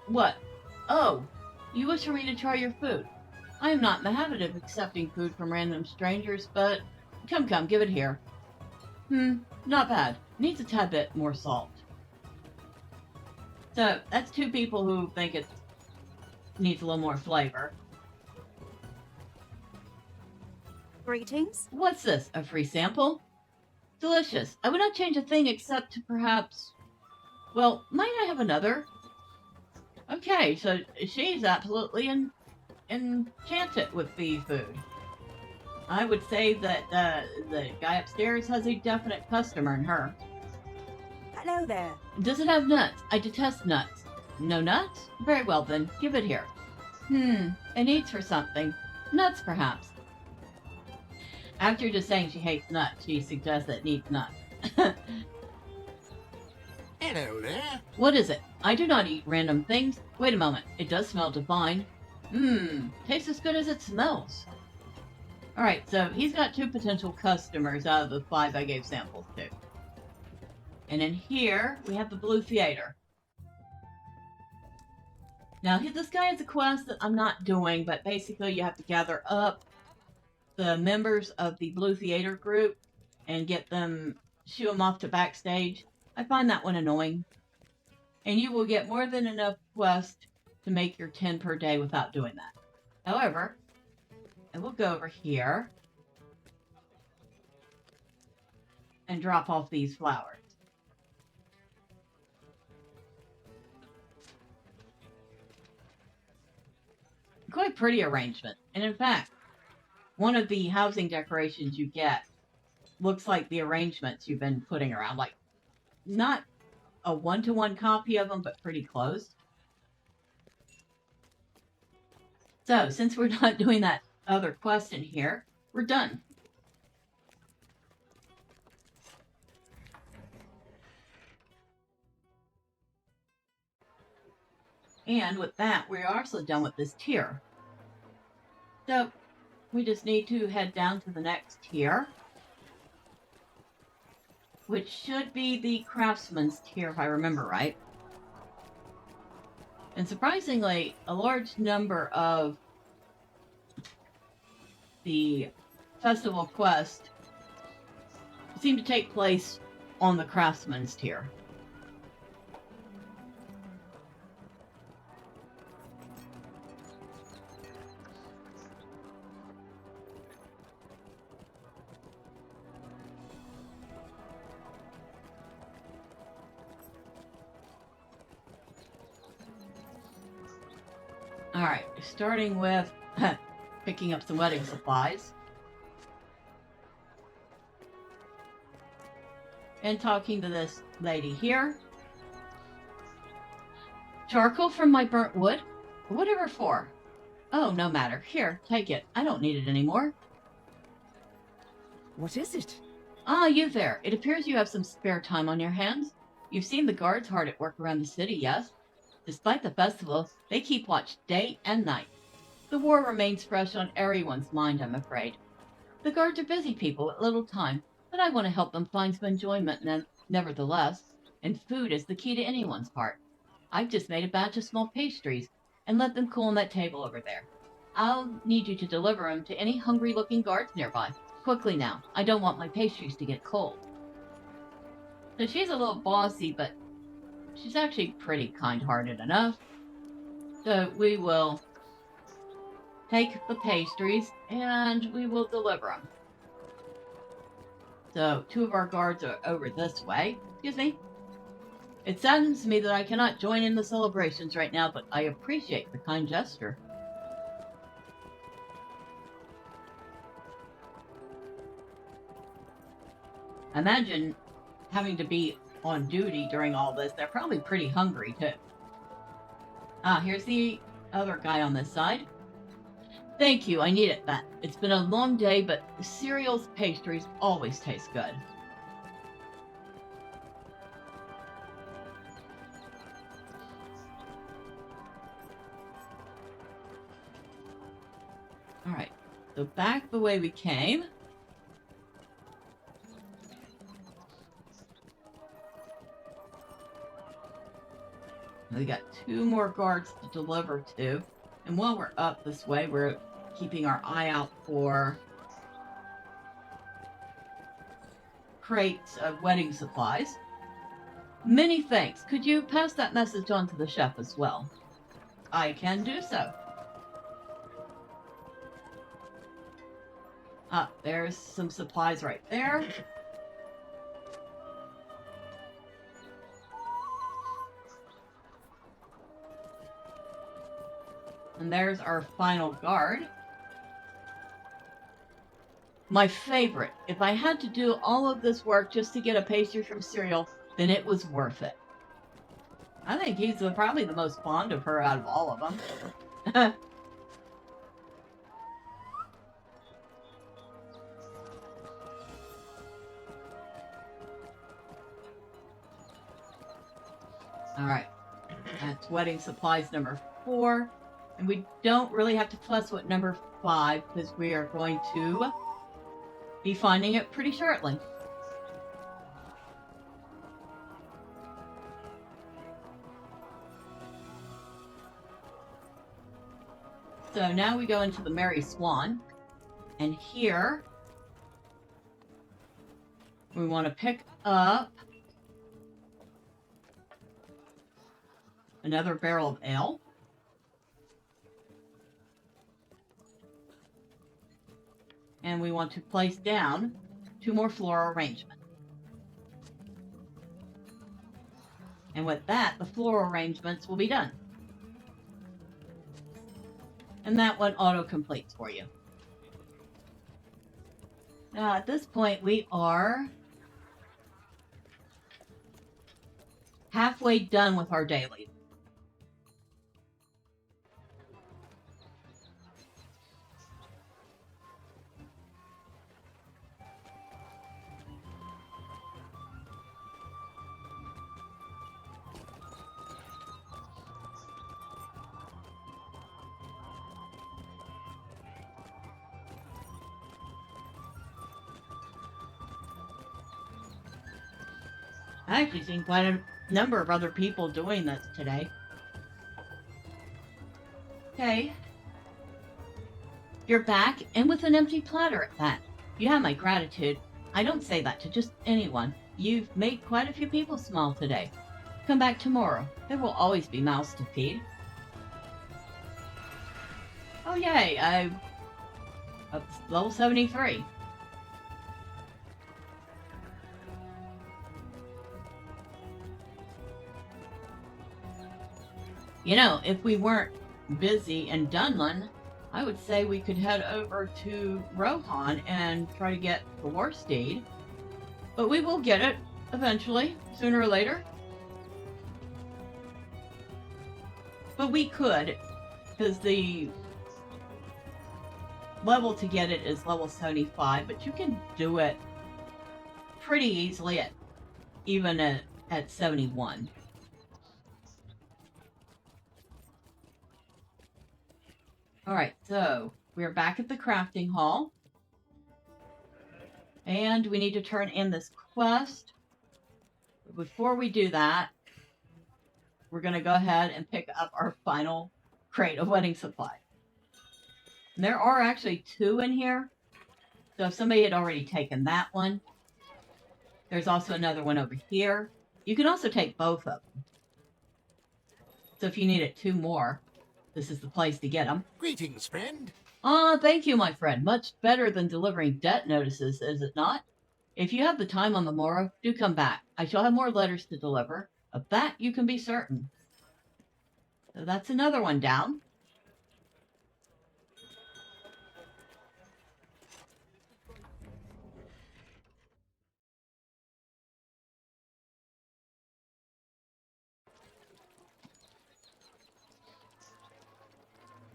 What? Oh, you wish for me to try your food. I am not in the habit of accepting food from random strangers, but come, give it here. Not bad. Needs a tad bit more salt. So, that's two people who think it needs a little more flavor. Greetings. What's this? A free sample? Delicious. I would not change a thing except to perhaps... Well, might I have another? Okay, so she's absolutely enchanted with the food. I would say that the guy upstairs has a definite customer in her. Hello there. Does it have nuts? I detest nuts. No nuts? Very well then, give it here. It needs for something. Nuts, perhaps. After just saying she hates nuts, she suggests that it needs nuts. Hello there. What is it? I do not eat random things. Wait a moment, it does smell divine. Tastes as good as it smells. Alright, so he's got 2 potential customers out of the 5 I gave samples to. And in here, we have the Blue Theater. Now, this guy has a quest that I'm not doing, but basically you have to gather up the members of the Blue Theater group and get them, shoo them off to backstage. I find that one annoying. And you will get more than enough quest to make your 10 per day without doing that. However, I will go over here and drop off these flowers. Quite pretty arrangement. And in fact, one of the housing decorations you get looks like the arrangements you've been putting around. Like, not a one-to-one copy of them, but pretty close. So, since we're not doing that other quest in here, we're done. And with that, we're also done with this tier. So, we just need to head down to the next tier, which should be the craftsman's tier if I remember right. And surprisingly, a large number of the festival quest seem to take place on the craftsman's tier. Alright, starting with picking up some wedding supplies. And talking to this lady here. Charcoal from my burnt wood? Whatever for? Oh, no matter. Here, take it. I don't need it anymore. What is it? Ah, you there. It appears you have some spare time on your hands. You've seen the guards hard at work around the city, yes? Despite the festival, they keep watch day and night. The war remains fresh on everyone's mind, I'm afraid. The guards are busy people with little time, but I want to help them find some enjoyment nevertheless, and food is the key to anyone's heart. I've just made a batch of small pastries, and let them cool on that table over there. I'll need you to deliver them to any hungry-looking guards nearby. Quickly now, I don't want my pastries to get cold. So she's a little bossy, but she's actually pretty kind-hearted enough. So we will take the pastries and we will deliver them. So 2 of our guards are over this way. Excuse me. It saddens me that I cannot join in the celebrations right now, but I appreciate the kind gesture. Imagine having to be on duty during all this. They're probably pretty hungry, too. Ah, here's the other guy on this side. Thank you, I needed that. It's been a long day, but cereals, pastries always taste good. Alright, so back the way we came. We got 2 more guards to deliver to. And while we're up this way, we're keeping our eye out for crates of wedding supplies. Many thanks. Could you pass that message on to the chef as well? I can do so. Ah, there's some supplies right there. And there's our final guard. My favorite. If I had to do all of this work just to get a pastry from Cereal, then it was worth it. I think he's probably the most fond of her out of all of them. Alright. That's wedding supplies number 4. And we don't really have to fuss with number 5 because we are going to be finding it pretty shortly. So now we go into the Merry Swan. And here we want to pick up another barrel of ale. And we want to place down 2 more floral arrangements. And with that, the floral arrangements will be done. And that one auto-completes for you. Now at this point, we are halfway done with our daily. I actually seen quite a number of other people doing this today. Okay. You're back, and with an empty platter at that. You have my gratitude. I don't say that to just anyone. You've made quite a few people smile today. Come back tomorrow. There will always be mouths to feed. Oh yay, I'm up to level 73. You know, if we weren't busy in Dunlin, I would say we could head over to Rohan and try to get the War Steed. But we will get it eventually, sooner or later. But we could, because the level to get it is level 75, but you can do it pretty easily even at 71. Alright, so we're back at the crafting hall. And we need to turn in this quest. But before we do that, we're going to go ahead and pick up our final crate of wedding supplies. And there are actually 2 in here. So if somebody had already taken that one, there's also another one over here. You can also take both of them. So if you needed 2 more, this is the place to get them. Greetings, friend. Thank you, my friend. Much better than delivering debt notices, is it not? If you have the time on the morrow, do come back. I shall have more letters to deliver. Of that you can be certain. So that's another one down.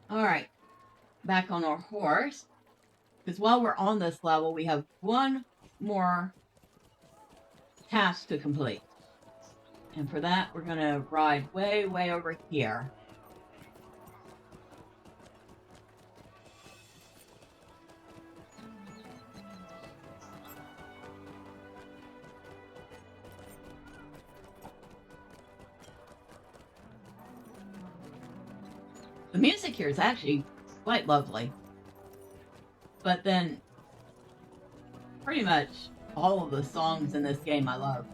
Alright, back on our horse. Because while we're on this level, we have one more task to complete. And for that, we're going to ride way, way over here. The music here is actually quite lovely. But then, pretty much all of the songs in this game I love.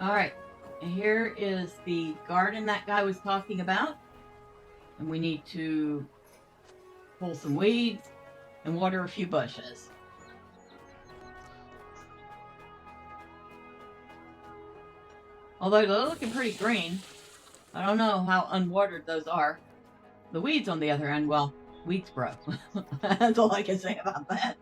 Alright, here is the garden that guy was talking about. And we need to pull some weeds and water a few bushes. Although they're looking pretty green, I don't know how unwatered those are. The weeds, on the other hand, well, weeds grow. That's all I can say about that.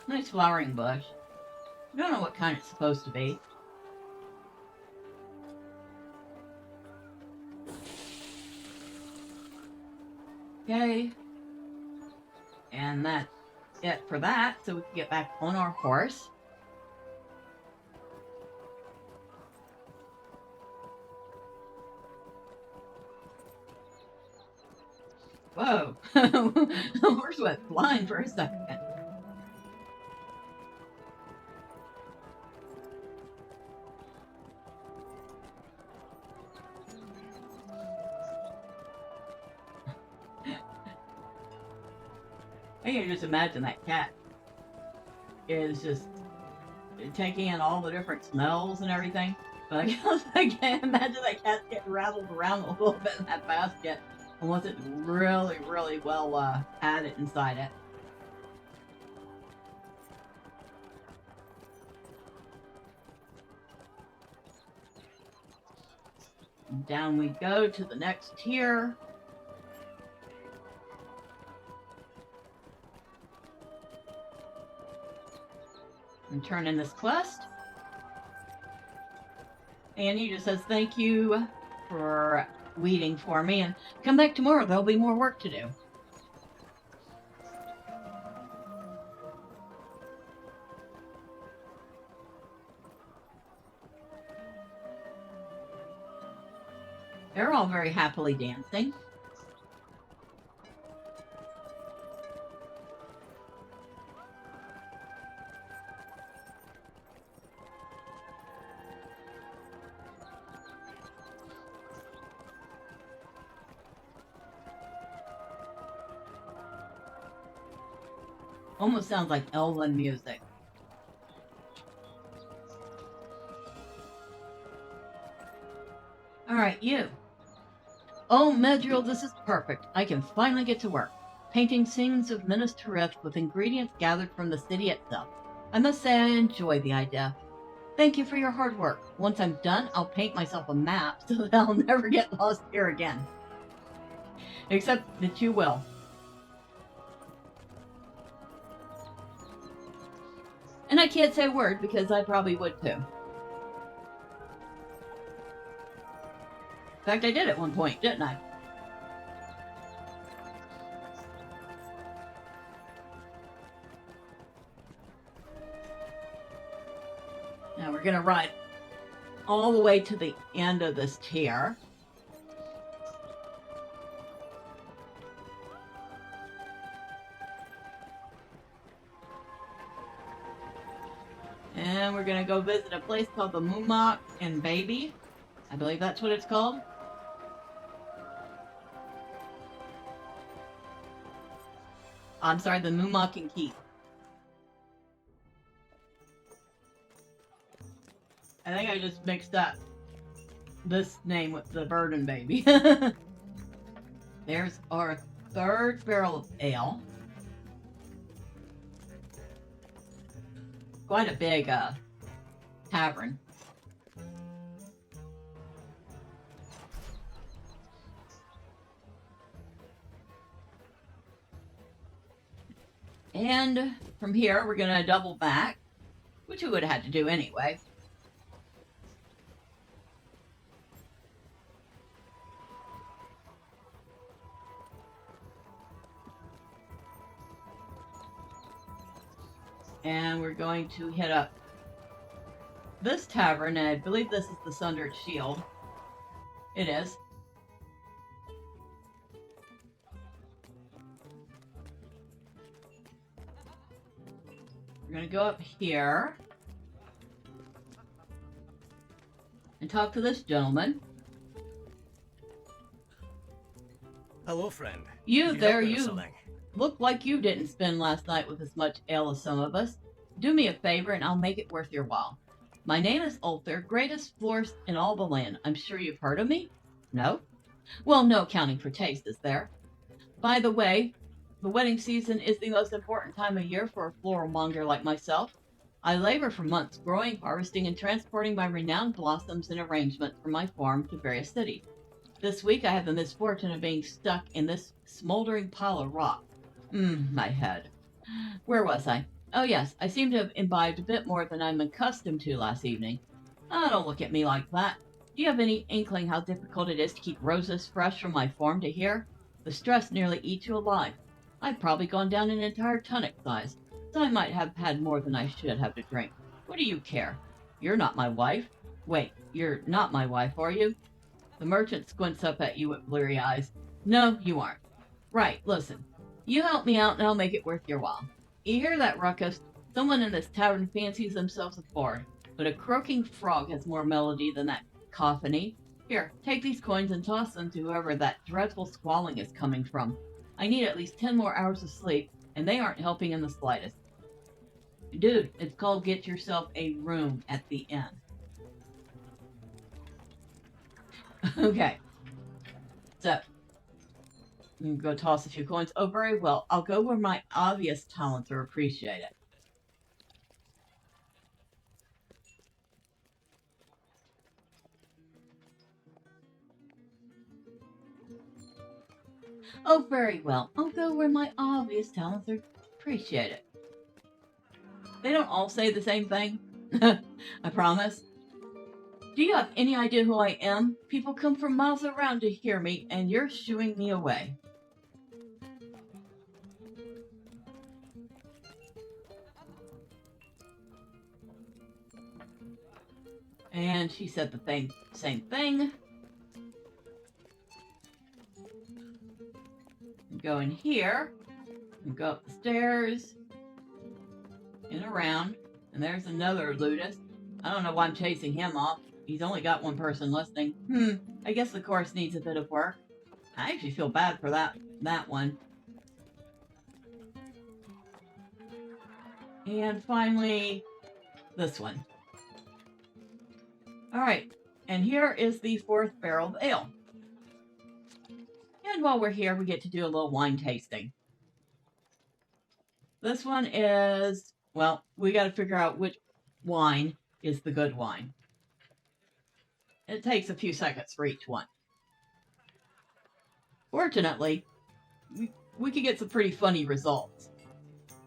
Nice flowering bush. I don't know what kind it's supposed to be. Okay. And that's it for that, so we can get back on our horse. Whoa! The horse went flying for a second. I can just imagine that cat is just taking in all the different smells and everything. But I guess I can't imagine that cat getting rattled around a little bit in that basket unless it's really, really well added inside it. And down we go to the next tier. And turn in this quest. Annie just says thank you for weeding for me, and come back tomorrow, there'll be more work to do. They're all very happily dancing. Almost sounds like elven music. Alright, you. Oh, Medrielle, this is perfect. I can finally get to work. Painting scenes of Minas Tirith with ingredients gathered from the city itself. I must say I enjoy the idea. Thank you for your hard work. Once I'm done, I'll paint myself a map so that I'll never get lost here again. Except that you will. And I can't say a word because I probably would too. In fact, I did at one point, didn't I? Now we're going to ride all the way to the end of this tier. And we're going to go visit a place called the Mumak and Baby. I believe that's what it's called. I'm sorry, the Moomakin Keep. I think I just mixed up this name with the Burden Baby. There's our third barrel of ale. Quite a big tavern. And from here, we're going to double back, which we would have had to do anyway. And we're going to hit up this tavern, and I believe this is the Sundered Shield. It is. We're going to go up here and talk to this gentleman. Hello, friend. You there, help me with you something? look like you didn't spend last night with as much ale as some of us. Do me a favor and I'll make it worth your while. My name is Ulther, greatest florist in all the land. I'm sure you've heard of me? No? Well, no accounting for taste, is there? By the way, the wedding season is the most important time of year for a floral monger like myself. I labor for months growing, harvesting, and transporting my renowned blossoms and arrangements from my farm to various cities. This week I have the misfortune of being stuck in this smoldering pile of rock. My head. Where was I? Oh yes, I seem to have imbibed a bit more than I'm accustomed to last evening. Oh, don't look at me like that. Do you have any inkling how difficult it is to keep roses fresh from my farm to here? The stress nearly eats you alive. I've probably gone down an entire tonic size, so I might have had more than I should have to drink. What do you care? You're not my wife. Wait, you're not my wife, are you? The merchant squints up at you with bleary eyes. No, you aren't. Right, listen. You help me out and I'll make it worth your while. You hear that ruckus? Someone in this tavern fancies themselves a bard, but a croaking frog has more melody than that cacophony. Here, take these coins and toss them to whoever that dreadful squalling is coming from. I need at least 10 more hours of sleep, and they aren't helping in the slightest. Dude, it's called Get Yourself a Room at the Inn. Okay. So, I'm going to toss a few coins. Oh, very well. I'll go where my obvious talents are appreciated. Oh, very well. I'll go where my obvious talents are appreciated. They don't all say the same thing. I promise. Do you have any idea who I am? People come from miles around to hear me, and you're shooing me away. And she said the same thing. Go in here, and go up the stairs, and around, and there's another Ludus. I don't know why I'm chasing him off. He's only got one person listening. I guess the chorus needs a bit of work. I actually feel bad for that one. And finally, this one. Alright, and here is the fourth barrel of ale. And while we're here, we get to do a little wine tasting. This one is, well, we got to figure out which wine is the good wine. It takes a few seconds for each one. Fortunately, we could get some pretty funny results.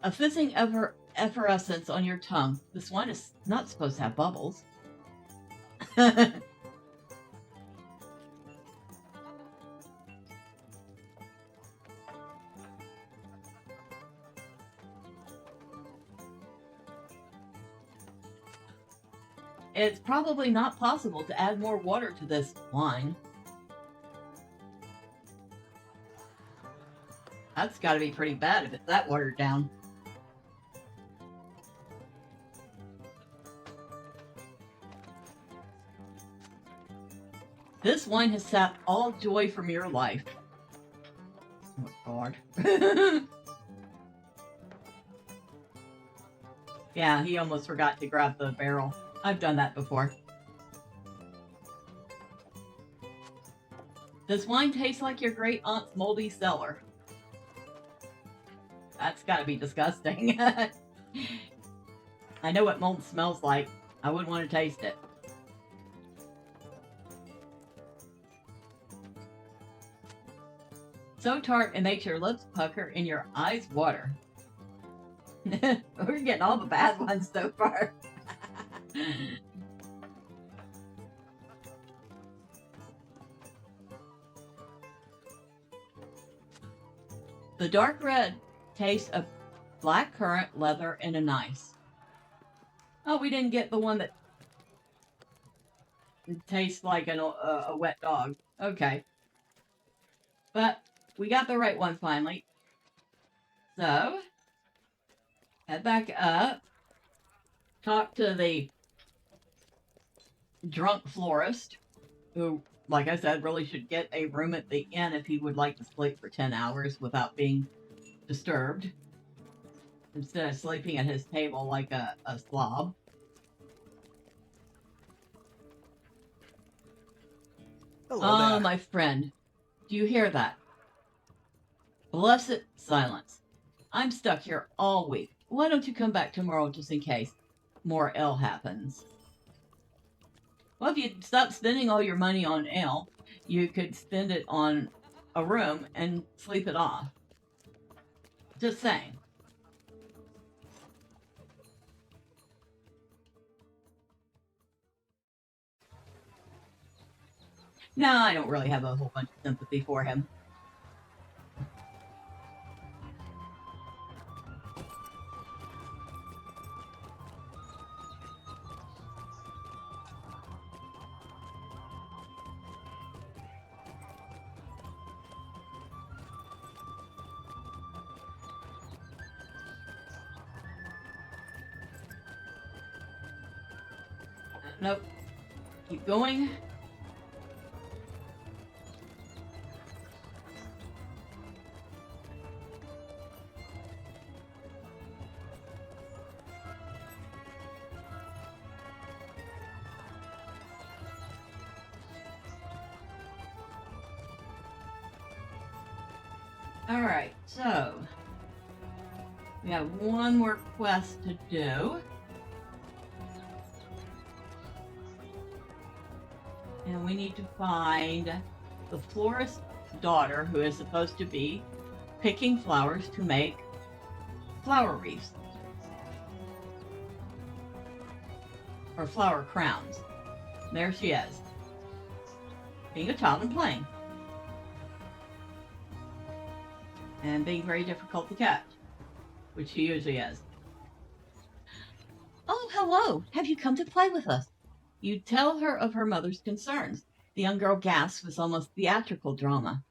A fizzing effervescence on your tongue. This wine is not supposed to have bubbles. It's probably not possible to add more water to this wine. That's got to be pretty bad if it's that watered down. This wine has sapped all joy from your life. Oh, God. Yeah, he almost forgot to grab the barrel. I've done that before. Does wine taste like your great aunt's moldy cellar? That's gotta be disgusting. I know what mold smells like. I wouldn't want to taste it. So tart it makes your lips pucker and your eyes water. We're getting all the bad ones so far. The dark red tastes of black currant, leather, and an ice. Oh, we didn't get the one that tastes like a wet dog. Okay. But we got the right one finally. So, head back up. Talk to the drunk florist, who, like I said, really should get a room at the inn if he would like to sleep for 10 hours without being disturbed, instead of sleeping at his table like a slob. Hello there. My friend, do you hear that? Blessed silence. I'm stuck here all week. Why don't you come back tomorrow just in case more ale happens? Well, if you stop spending all your money on ale, you could spend it on a room and sleep it off. Just saying. No, I don't really have a whole bunch of sympathy for him. Nope. Keep going. Alright, so we have one more quest to do. And we need to find the florist's daughter, who is supposed to be picking flowers to make flower wreaths. Or flower crowns. There she is. Being a child and playing. And being very difficult to catch, which she usually is. Oh, hello! Have you come to play with us? You tell her of her mother's concerns. The young girl gasps with almost theatrical drama.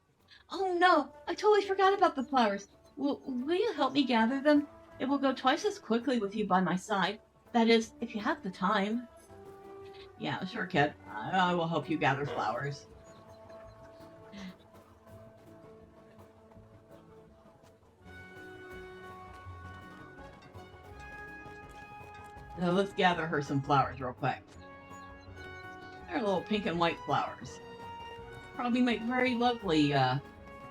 Oh no, I totally forgot about the flowers. Will you help me gather them? It will go twice as quickly with you by my side. That is, if you have the time. Yeah, sure, kid. I will help you gather flowers. Now let's gather her some flowers real quick. They're little pink and white flowers. Probably make very lovely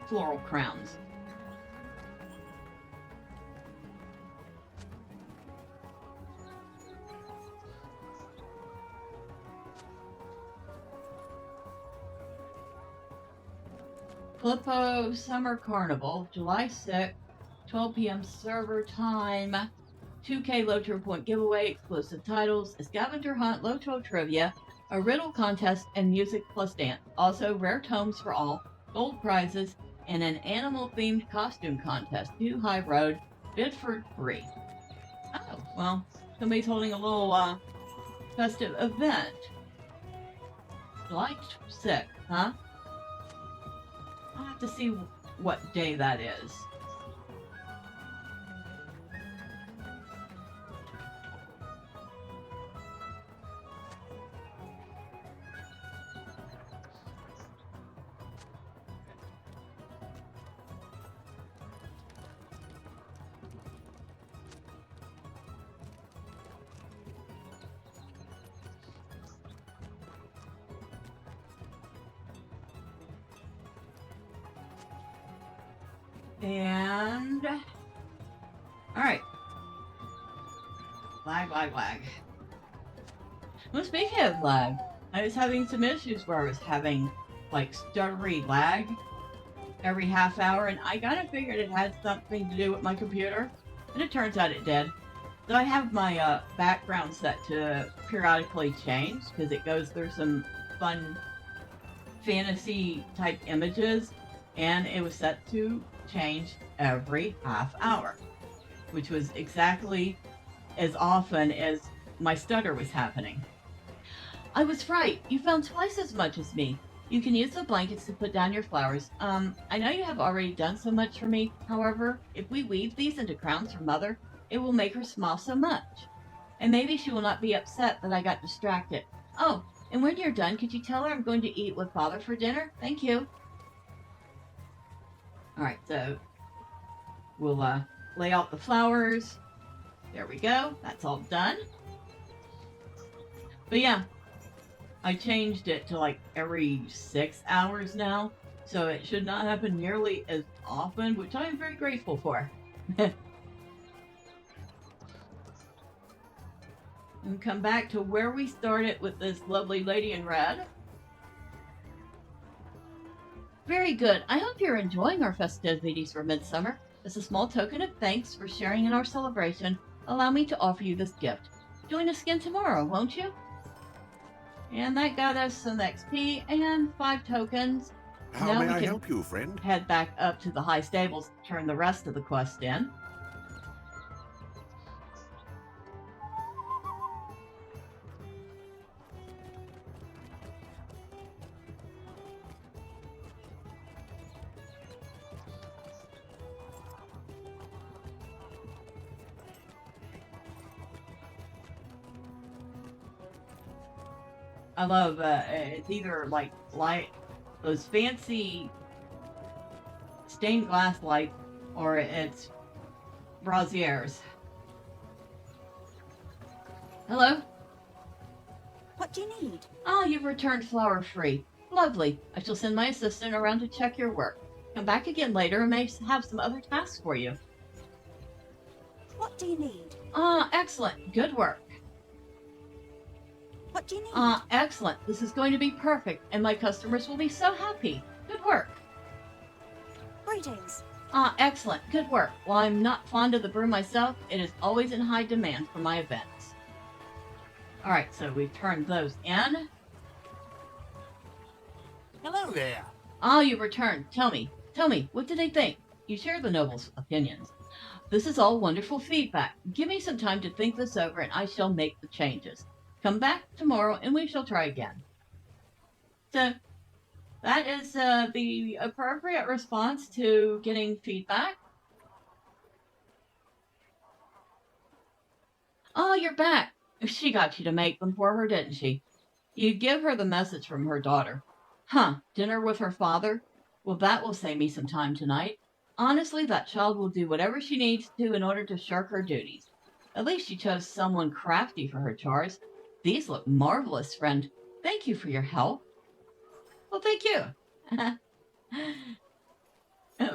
floral crowns. Flippo Summer Carnival, July 6th, 12 p.m. server time. 2K LOTRO point giveaway, exclusive titles, a scavenger hunt, LOTRO trivia, a riddle contest, and music plus dance. Also, rare tomes for all, gold prizes, and an animal-themed costume contest. 2 High Road, Bidford free. Oh, well, somebody's holding a little festive event. July 6th, huh? I'll have to see what day that is. And... Alright. Lag. Well, speaking of lag, I was having some issues where I was having, like, stuttery lag every half hour, and I kind of figured it had something to do with my computer, and it turns out it did. So I have my background set to periodically change, because it goes through some fun fantasy-type images, and it was set to change every half hour, which was exactly as often as my stutter was happening. I was right. You found twice as much as me. You can use the blankets to put down your flowers. I know you have already done so much for me. However, if we weave these into crowns for Mother, it will make her smile so much. And maybe she will not be upset that I got distracted. Oh, and when you're done, could you tell her I'm going to eat with Father for dinner? Thank you. Alright, so we'll lay out the flowers. There we go. That's all done. But yeah, I changed it to like every 6 hours now, so it should not happen nearly as often, which I am very grateful for. And come back to where we started with this lovely lady in red. Very good. I hope you're enjoying our festivities for Midsummer. As a small token of thanks for sharing in our celebration, allow me to offer you this gift. Join us again tomorrow, won't you? And that got us some XP and 5 tokens. How may I help you, friend? Head back up to the high stables to turn the rest of the quest in. I love it's either like light, those fancy stained glass lights, or it's braziers. Hello? What do you need? Oh, you've returned flower free. Lovely. I shall send my assistant around to check your work. Come back again later and may have some other tasks for you. What do you need? Excellent. Good work. What do you need? Excellent. This is going to be perfect, and my customers will be so happy. Good work. Greetings. Excellent. Good work. While I'm not fond of the brew myself, it is always in high demand for my events. Alright, so we've turned those in. Hello there. You returned. Tell me, what do they think? You share the noble's opinions. This is all wonderful feedback. Give me some time to think this over and I shall make the changes. Come back tomorrow and we shall try again. So, that is the appropriate response to getting feedback. Oh, you're back. She got you to make them for her, didn't she? You give her the message from her daughter. Huh, dinner with her father? Well, that will save me some time tonight. Honestly, that child will do whatever she needs to in order to shirk her duties. At least she chose someone crafty for her chores. These look marvelous, friend. Thank you for your help. Well, thank you.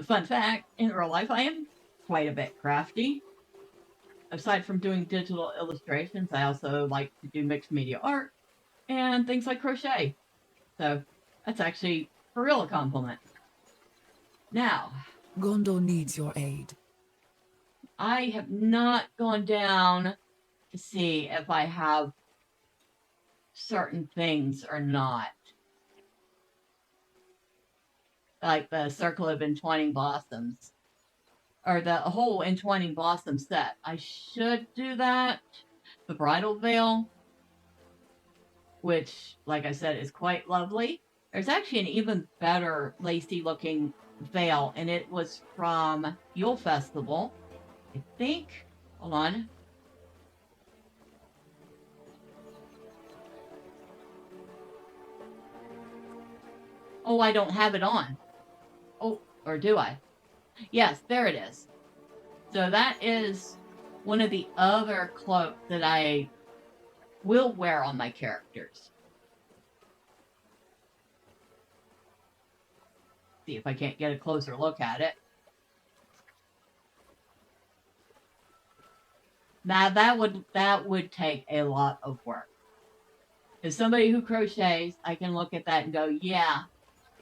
Fun fact, in real life, I am quite a bit crafty. Aside from doing digital illustrations, I also like to do mixed media art and things like crochet. So, that's actually, for real, a compliment. Now, Gondor needs your aid. I have not gone down to see if I have certain things or not. Like the Circle of Entwining Blossoms. Or the whole Entwining Blossom set. I should do that. The Bridal Veil, which, like I said, is quite lovely. There's actually an even better lacy looking veil, and it was from Yule Festival. I think. Hold on. Oh, I don't have it on. Oh, or do I? Yes, there it is. So that is one of the other cloaks that I will wear on my characters. See if I can't get a closer look at it. Now that would take a lot of work. As somebody who crochets, I can look at that and go, yeah,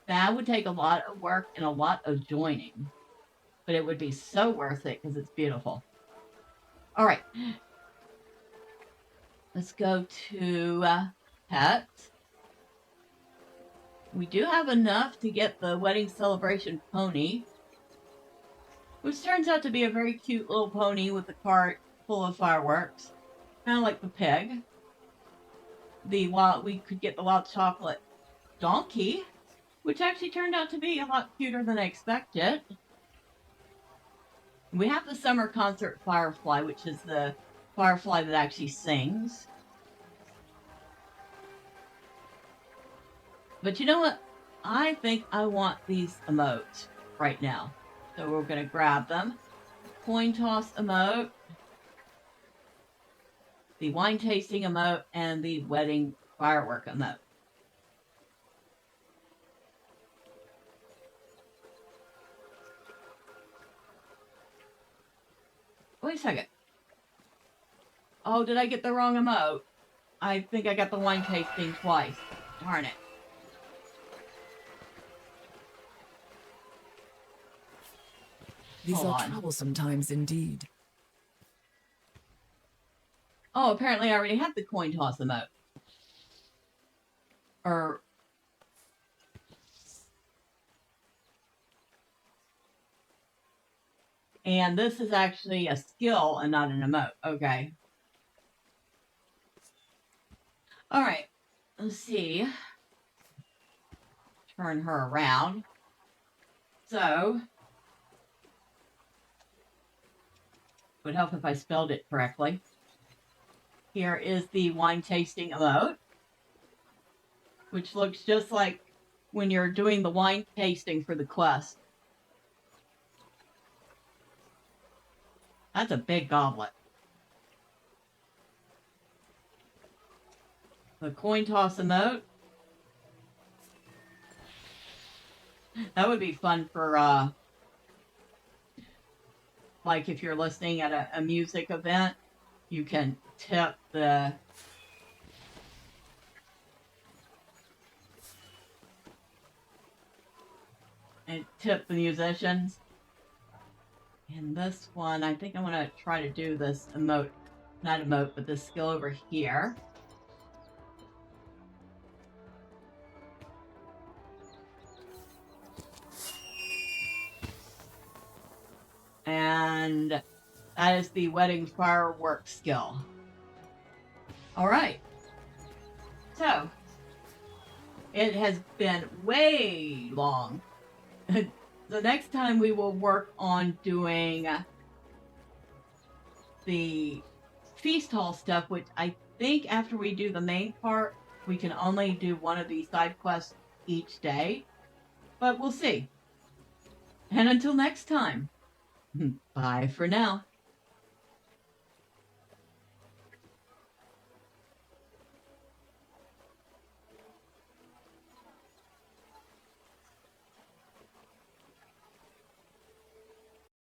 that would take a lot of work and a lot of joining. But it would be so worth it because it's beautiful. All right. Let's go to pets. We do have enough to get the wedding celebration pony, which turns out to be a very cute little pony with a cart full of fireworks, kind of like the pig. We could get the wild chocolate donkey, which actually turned out to be a lot cuter than I expected. We have the summer concert firefly, which is the firefly that actually sings. But you know what? I think I want these emotes right now. So we're going to grab them. Coin toss emote, the wine tasting emote, and the wedding firework emote. Wait a second. Oh, did I get the wrong emote? I think I got the wine tasting twice. Darn it. These are troublesome times indeed. Oh, apparently I already had the coin toss emote. And this is actually a skill and not an emote. Okay. All right. Let's see. Turn her around. So, it would help if I spelled it correctly. Here is the wine tasting emote, which looks just like when you're doing the wine tasting for the quest. That's a big goblet. The coin toss emote. That would be fun for, like if you're listening at a music event, you can tip the musicians. And this one, I think I'm going to try to do this emote, not emote, but this skill over here. And that is the wedding fireworks skill. All right. So, it has been way long. The next time we will work on doing the feast hall stuff, which I think after we do the main part, we can only do one of these side quests each day. But we'll see. And until next time, bye for now.